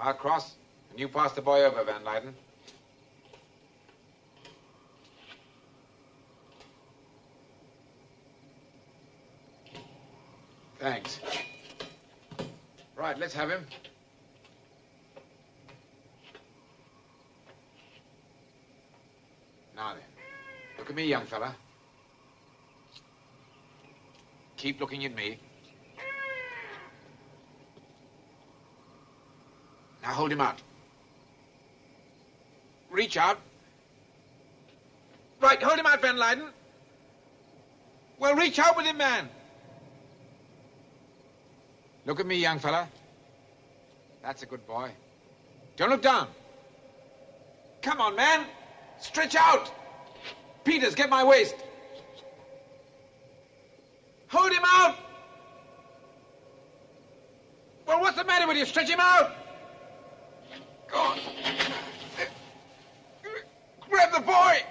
I'll cross, and you pass the boy over, Van Leyden. Thanks. Right, let's have him. Now then, look at me, young fella. keep looking at me. Now hold him out. Reach out. Right, hold him out, Van Leyden. Well, reach out with him, man. Look at me, young fella. That's a good boy. Don't look down. Come on, man. Stretch out. Peters, get my waist. Hold him out. Well, what's the matter with you? Stretch him out. Go on. Grab the boy.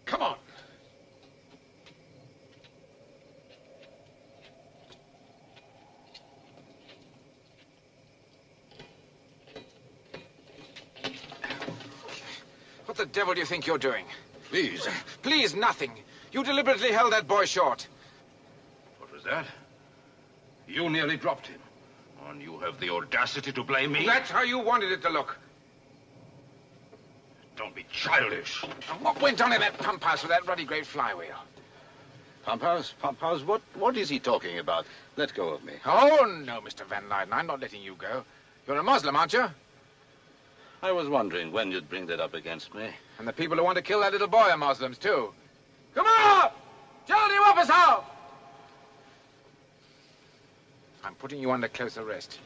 Come on. What the devil do you think you're doing? Please. Please, nothing. You deliberately held that boy short. What was that? You nearly dropped him. And you have the audacity to blame me? That's how you wanted it to look. Don't be childish. And what went on in that pump house with that ruddy great flywheel? Pump house? Pump house? What is he talking about? Let go of me. Oh, no, Mr. Van Leyden. I'm not letting you go. You're a Muslim, aren't you? I was wondering when you'd bring that up against me. And the people who want to kill that little boy are Muslims, too. Come on! Tell him officer! I'm putting you under close arrest.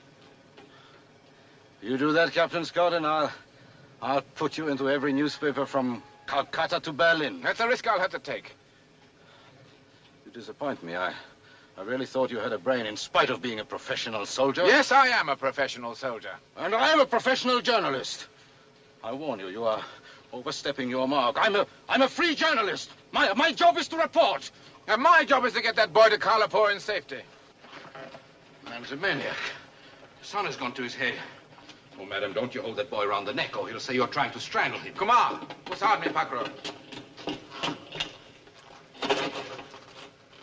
You do that, Captain Scott, and I'll put you into every newspaper from Calcutta to Berlin. That's a risk I'll have to take. You disappoint me. I really thought you had a brain in spite of being a professional soldier. Yes, I am a professional soldier. And I am a professional journalist. I warn you, you are overstepping your mark. I'm a free journalist. My job is to report. And my job is to get that boy to Karlapur in safety. Man's a maniac. The sun has gone to his head. Oh, madam, don't you hold that boy round the neck, or he'll say you're trying to strangle him. Come on. Usad me, Pakro.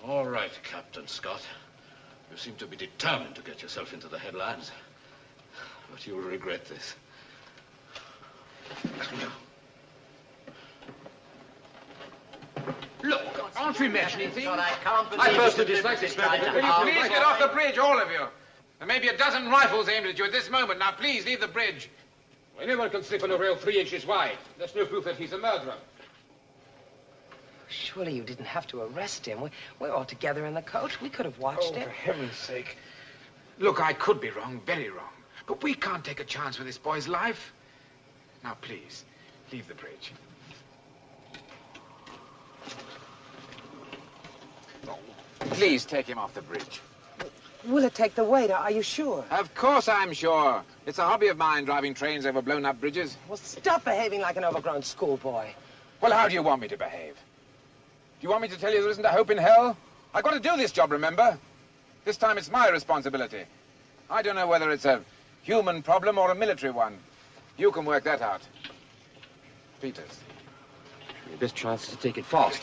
All right, Captain Scott. You seem to be determined to get yourself into the headlines. But you'll regret this. Look, aren't we mentioning things? I can't believe I personally dislike this man. Will you please get off the bridge, all of you? There may be a dozen rifles aimed at you at this moment. Now, please, leave the bridge. Anyone can slip on a rail 3 inches wide. There's no proof that he's a murderer. Surely you didn't have to arrest him. We're all together in the coach. We could have watched it. For heaven's sake. Look, I could be wrong, very wrong. But we can't take a chance with this boy's life. Now, please, leave the bridge. Please take him off the bridge. Will it take the weight? Are you sure? Of course I'm sure. It's a hobby of mine, driving trains over blown-up bridges. Well, stop behaving like an overgrown schoolboy. Well, how do you want me to behave? Do you want me to tell you there isn't a hope in hell? I've got to do this job, remember? This time it's my responsibility. I don't know whether it's a human problem or a military one. You can work that out. Peters. Your best chance is to take it fast.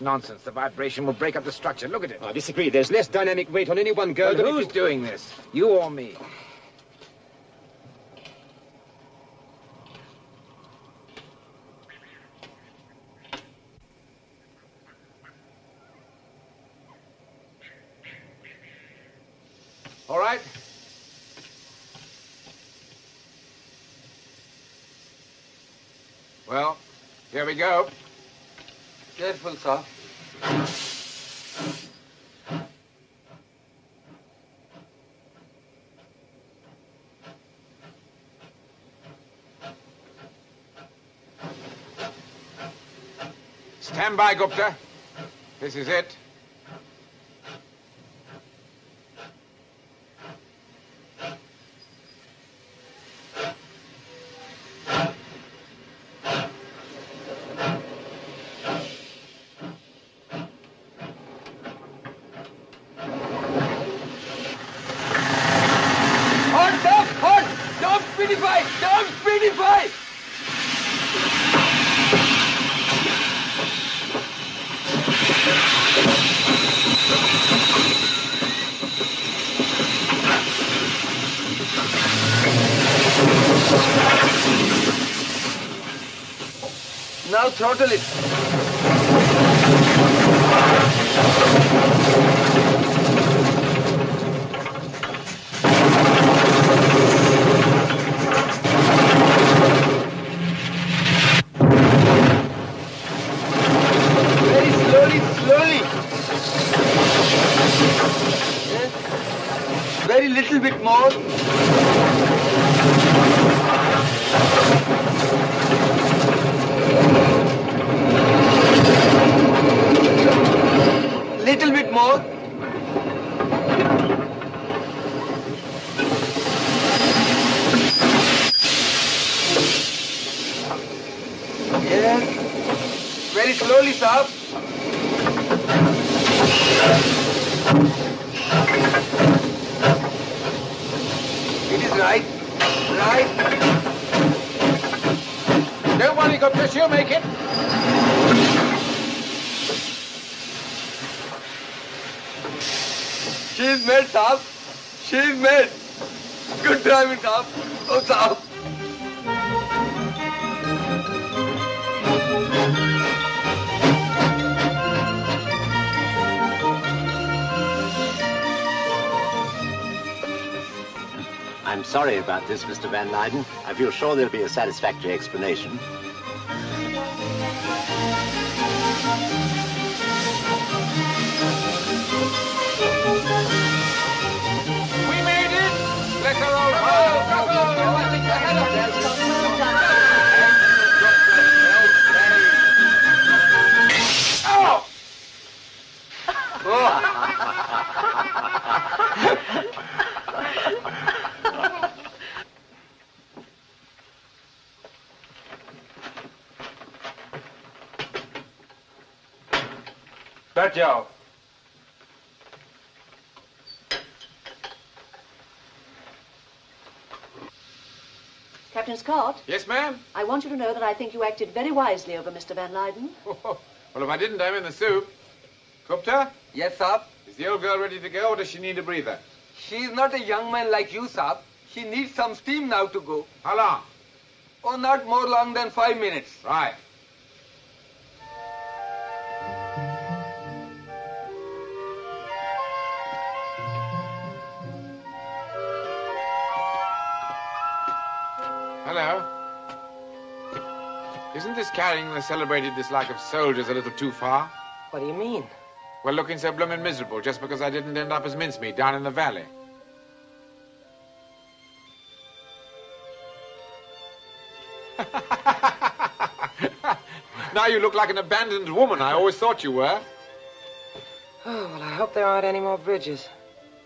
Nonsense. The vibration will break up the structure. Look at it. I disagree. There's less dynamic weight on any one girl Well, than who's doing this? You or me? All right. Well, here we go. Careful, sir. Stand by, Gupta. This is it. Don't speedify! throttle it. Very slowly, slowly. Yes. Very little bit more. Little bit more. Yes. Very slowly, sir. It is right. Right. Don't worry, Gupta, she'll make it. She's made, Saab. She's made. Good driving, Saab. Oh, Saab. I'm sorry about this, Mr. Van Leyden. I feel sure there'll be a satisfactory explanation. We made it! Bless our old heart! I think ahead of बैठ जाओ. Captain Scott? Yes, ma'am? I want you to know that I think you acted very wisely over Mr. Van Leyden. Well, if I didn't, I'm in the soup. Gupta? Yes, Saab. Is the old girl ready to go, or does she need a breather? She's not a young man like you, Saab. She needs some steam now to go. How long? Oh, not more long than 5 minutes. Right. Hello. Isn't this carrying the celebrated dislike of soldiers a little too far? What do you mean? Well, looking so bloomin' miserable just because I didn't end up as mincemeat down in the valley. Now you look like an abandoned woman. I always thought you were. Oh, well, I hope there aren't any more bridges.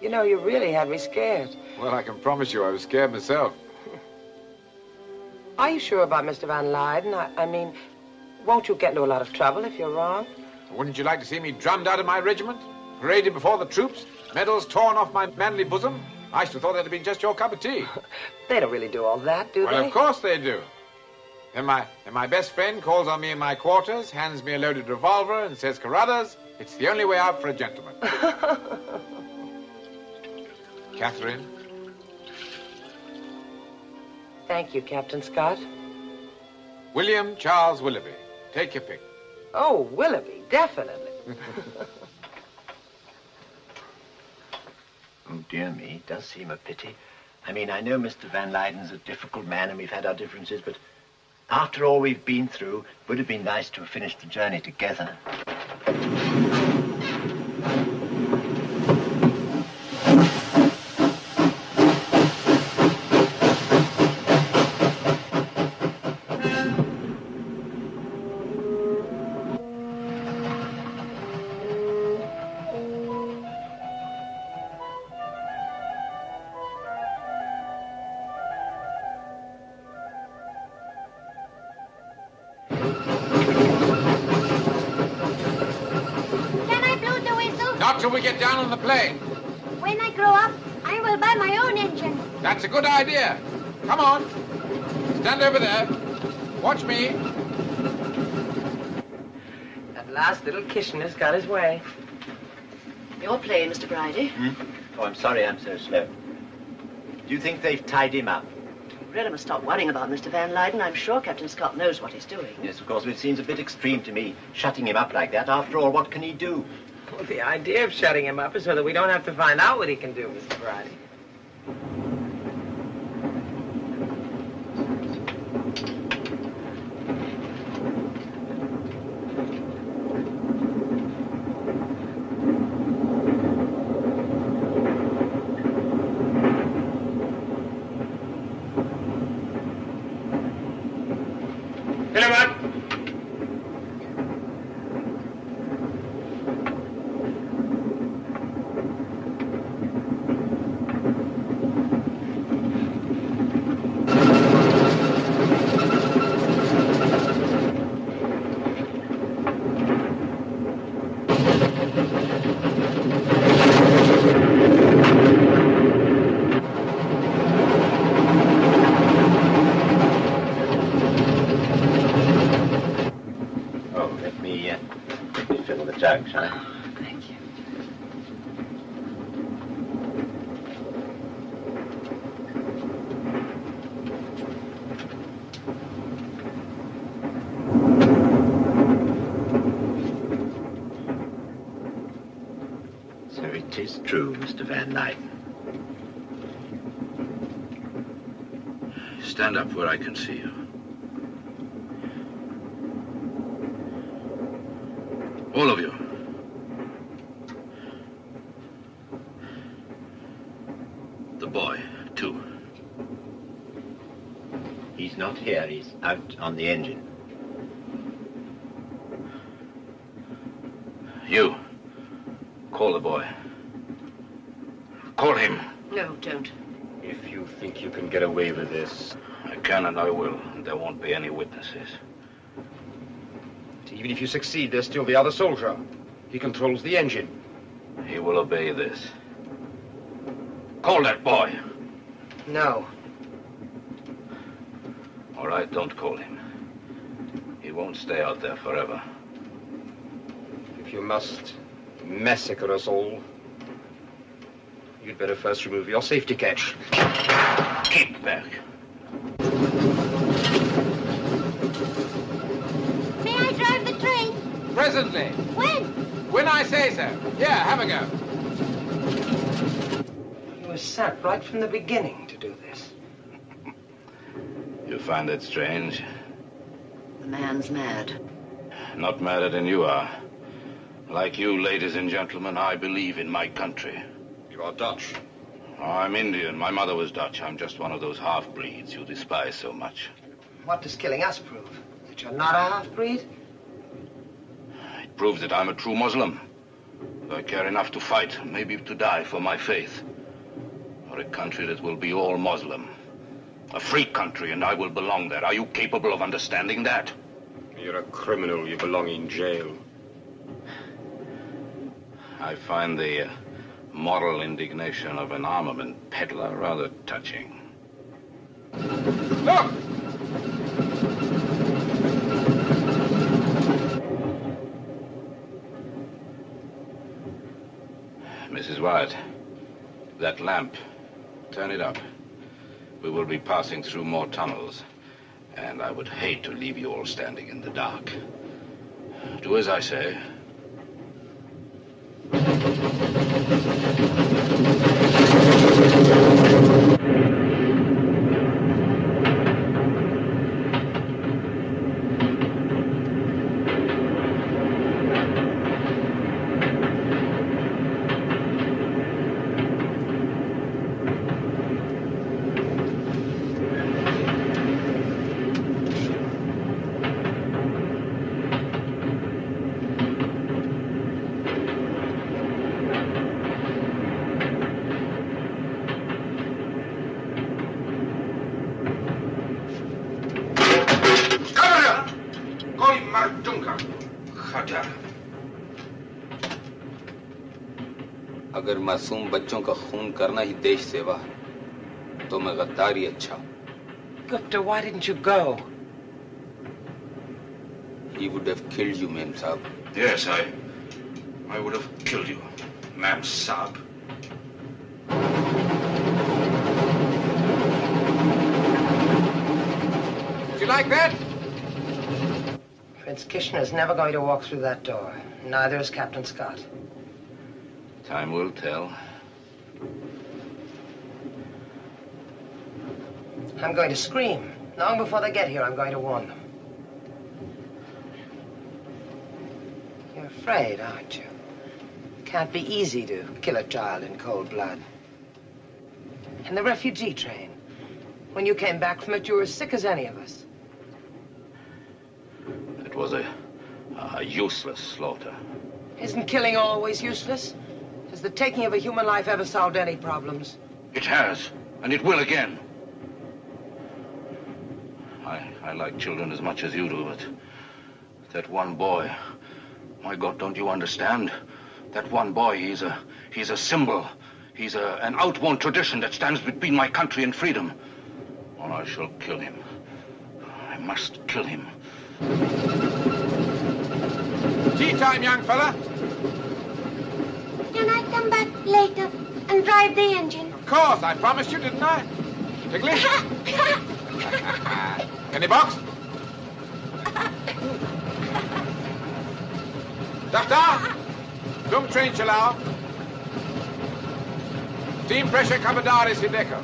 You know, you really had me scared. Well, I can promise you I was scared myself. Are you sure about Mr. Van Leyden? I mean, won't you get into a lot of trouble if you're wrong? Wouldn't you like to see me drummed out of my regiment? Paraded before the troops? Medals torn off my manly bosom? I should have thought that'd been just your cup of tea. They don't really do all that, do they? Well, of course they do. Then my best friend calls on me in my quarters, hands me a loaded revolver, and says, Carruthers, it's the only way out for a gentleman. Catherine? Thank you, Captain Scott. William Charles Willoughby. Take your pick. Oh, Willoughby, definitely. Oh, dear me, it does seem a pity. I mean, I know Mr. Van Leyden's a difficult man and we've had our differences, but after all we've been through, it would have been nice to have finished the journey together. Not till we get down on the plain. When I grow up, I will buy my own engine. That's a good idea. Come on. Stand over there. Watch me. At last, little Kitchener's got his way. Your plane, Mr. Bridie. Oh, I'm sorry I'm so slow. Do you think they've tied him up? really must stop worrying about Mr. Van Leyden. I'm sure Captain Scott knows what he's doing. Yes, of course, but it seems a bit extreme to me, shutting him up like that. After all, what can he do? Well, the idea of shutting him up is so that we don't have to find out what he can do, Mr. Bridie. It is true, Mr. Van Leyden. Stand up where I can see you. All of you. The boy, too. He's not here. He's out on the engine. You. Call the boy. Call him. No, don't. If you think you can get away with this... I can and I will, and there won't be any witnesses. Even if you succeed, there's still the other soldier. He controls the engine. He will obey this. Call that boy. No. All right, don't call him. He won't stay out there forever. If you must massacre us all, you'd better first remove your safety catch. Keep back. May I drive the train? Presently. When? When I say so. Here, have a go. He was sent right from the beginning to do this. You find it strange? The man's mad. Not madder than you are. Like you, ladies and gentlemen, I believe in my country. You are Dutch. I'm Indian. My mother was Dutch. I'm just one of those half-breeds you despise so much. What does killing us prove? That you're not a half-breed? It proves that I'm a true Muslim. I care enough to fight, maybe to die for my faith. For a country that will be all Muslim. A free country, and I will belong there. Are you capable of understanding that? You're a criminal. You belong in jail. I find the moral indignation of an armament peddler rather touching. Look! Mrs. Wyatt, that lamp, turn it up. We will be passing through more tunnels, and I would hate to leave you all standing in the dark. Do as I say. अगर मासूम बच्चों का खून करना ही देश सेवा है तो मैं गद्दारी अच्छा हूं. Gupta, why didn't you go? He would have killed you, Mem Saab. Yes, I would have killed you, Ma'am Saab. like that? Prince Kitchener's never going to walk through that door. Neither is Captain Scott. Time will tell. I'm going to scream. Long before they get here, I'm going to warn them. You're afraid, aren't you? It can't be easy to kill a child in cold blood. And the refugee train. When you came back from it, you were as sick as any of us. It was a useless slaughter. Isn't killing always useless? Has the taking of a human life ever solved any problems? It has, and it will again. I like children as much as you do, but that one boy, my God, don't you understand? That one boy, he's a symbol. He's an outworn tradition that stands between my country and freedom. Oh, I shall kill him. I must kill him. Tea time, young fella. Can I come back later and drive the engine? Of course, I promised you, didn't I? Ticklish? Any box? Doctor? Dum train chalao. Team pressure Commodore Sideco.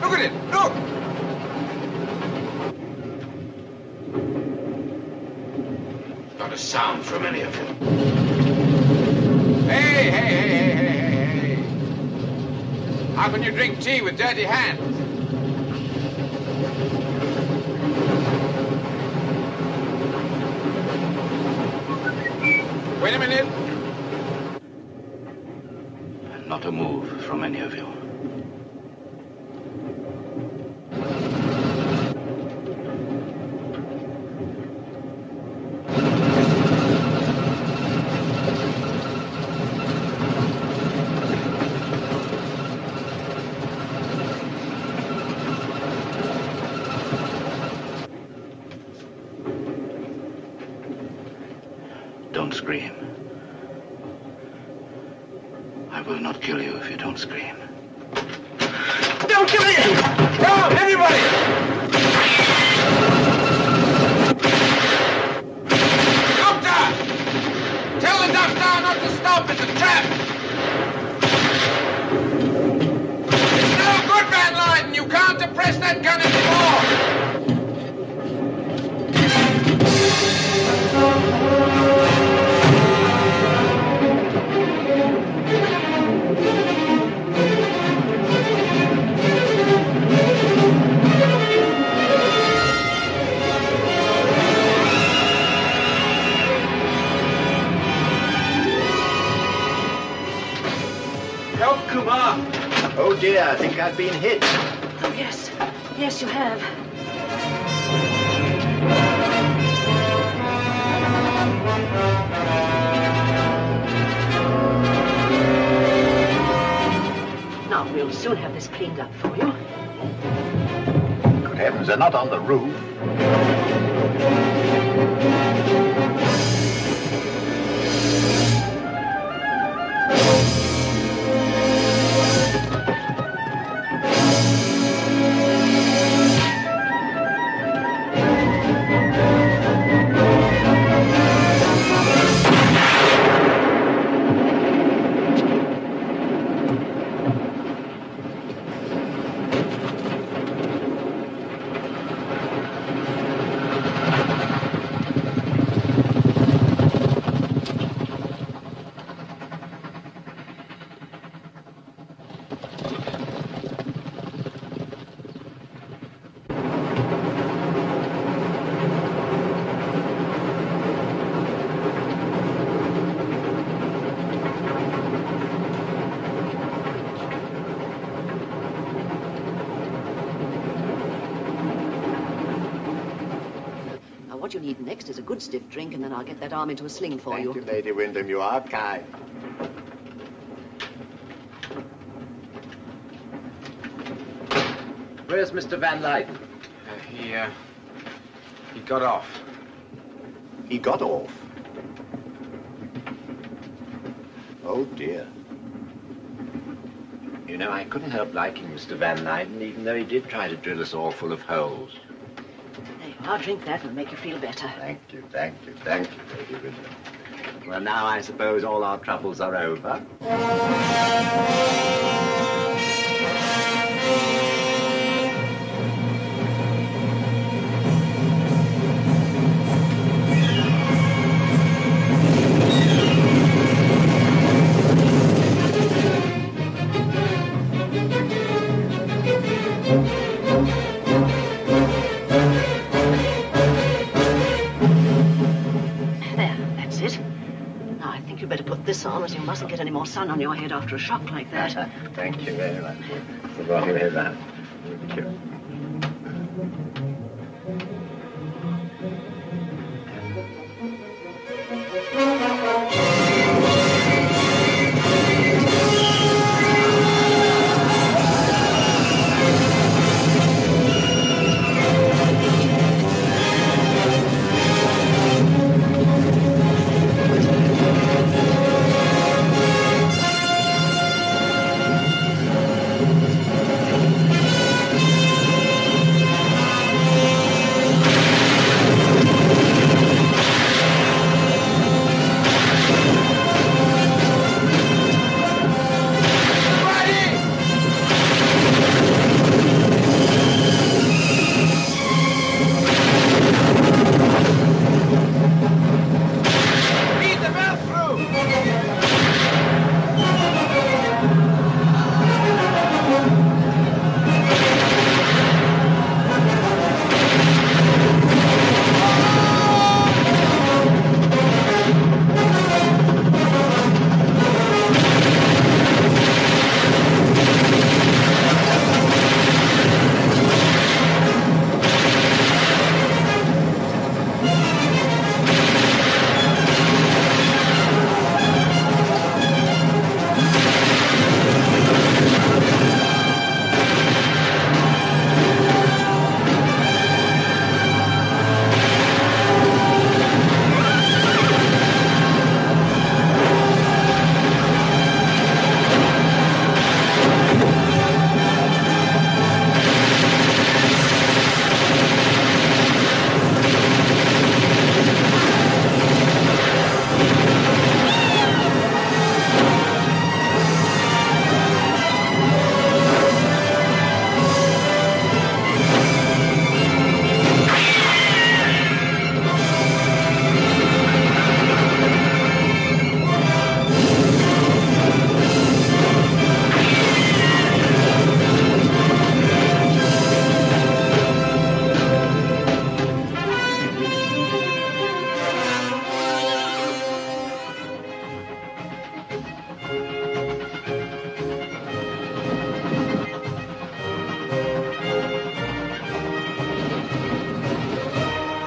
Look at it! Look! Not a sound from any of you. Hey. How can you drink tea with dirty hands? Wait a minute. Not a move from any of you. Don't scream. I will not kill you if you don't scream. Don't kill me! Come, everybody! Doctor! Tell the doctor not to stop. It's a trap! It's no good, Van Lyden. You can't depress that gun anymore! Help, Kumar! Oh dear, I think I've been hit. Oh, yes. Yes, you have. Now, we'll soon have this cleaned up for you. Good heavens, they're not on the roof. What you need next is a good stiff drink, and then I'll get that arm into a sling for you. Thank you, Lady Wyndham. You are kind. Where's Mr. Van Leyden? He got off. He got off? Oh, dear. You know, I couldn't help liking Mr. Van Leyden, even though he did try to drill us all full of holes. There you are. Drink that. It'll make you feel better. Thank you, Lady Ridley. Well, now I suppose all our troubles are over. This on, as you mustn't get any more sun on your head after a shock like that. Thank you very much. It's the wrong way round. Thank you.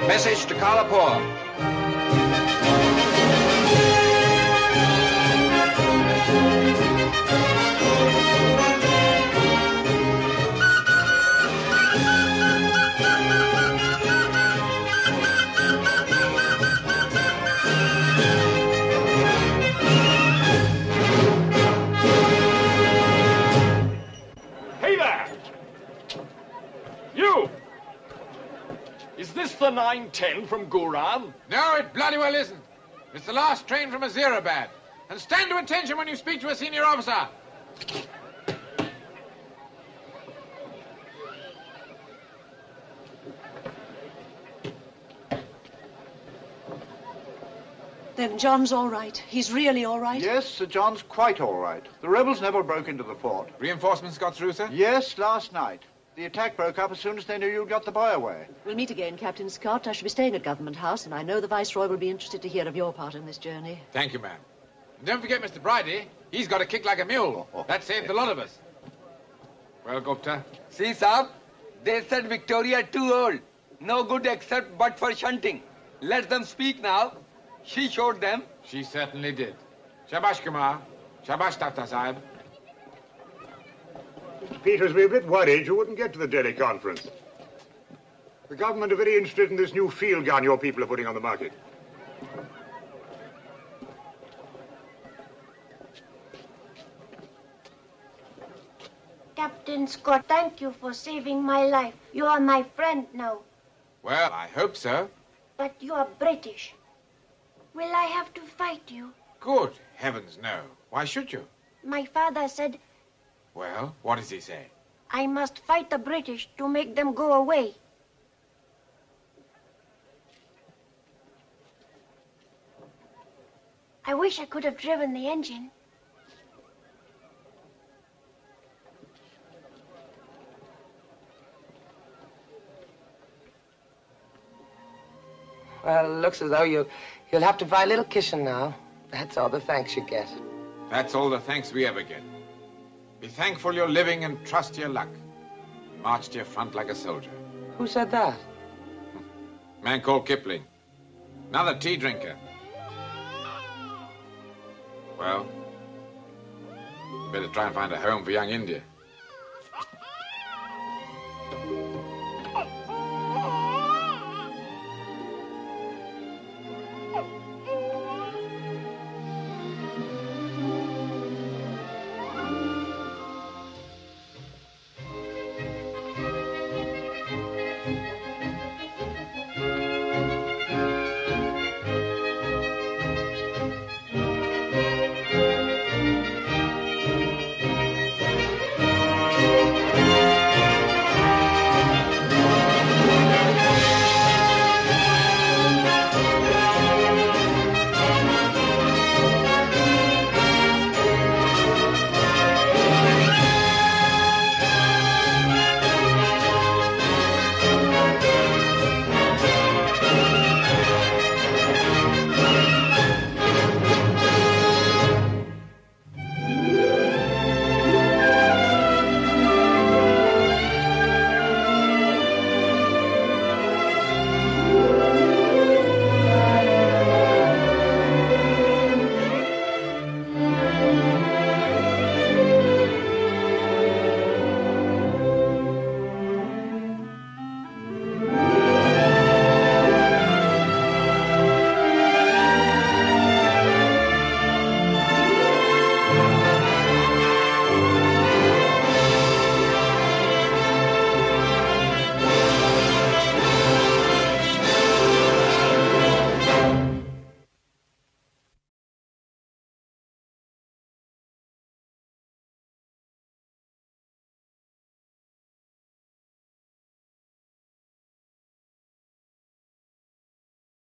Message to Kalapur. Hey there! You! Is this the 9:10 from Guram? No, it bloody well isn't. It's the last train from Azirabad. And stand to attention when you speak to a senior officer. Then John's all right. He's really all right? Yes, Sir John's quite all right. The rebels never broke into the fort. Reinforcements got through, sir? Yes, last night. The attack broke up as soon as they knew you'd got the boy away. We'll meet again, Captain Scott. I shall be staying at Government House, and I know the Viceroy will be interested to hear of your part in this journey. Thank you, ma'am. And don't forget Mr. Bridie. He's got a kick like a mule. That saved a lot of us. Well, Gupta? See, Saab, they said Victoria too old. No good except but for shunting. Let them speak now. She showed them. She certainly did. Shabash, Kumar. Shabash, Tata Sahib. Mr. Peters, we're a bit worried you wouldn't get to the Delhi conference. The government are very interested in this new field gun your people are putting on the market. Captain Scott, thank you for saving my life. You are my friend now. Well, I hope so. But you are British. Will I have to fight you? Good heavens, no. Why should you? My father said Well, what does he say? I must fight the British to make them go away. I wish I could have driven the engine. Well, it looks as though you'll have to buy a little kitchen now. That's all the thanks you get. That's all the thanks we ever get. Be thankful you're living and trust your luck. March to your front like a soldier. Who said that? Man called Kipling. Another tea drinker. Well, better try and find a home for young India.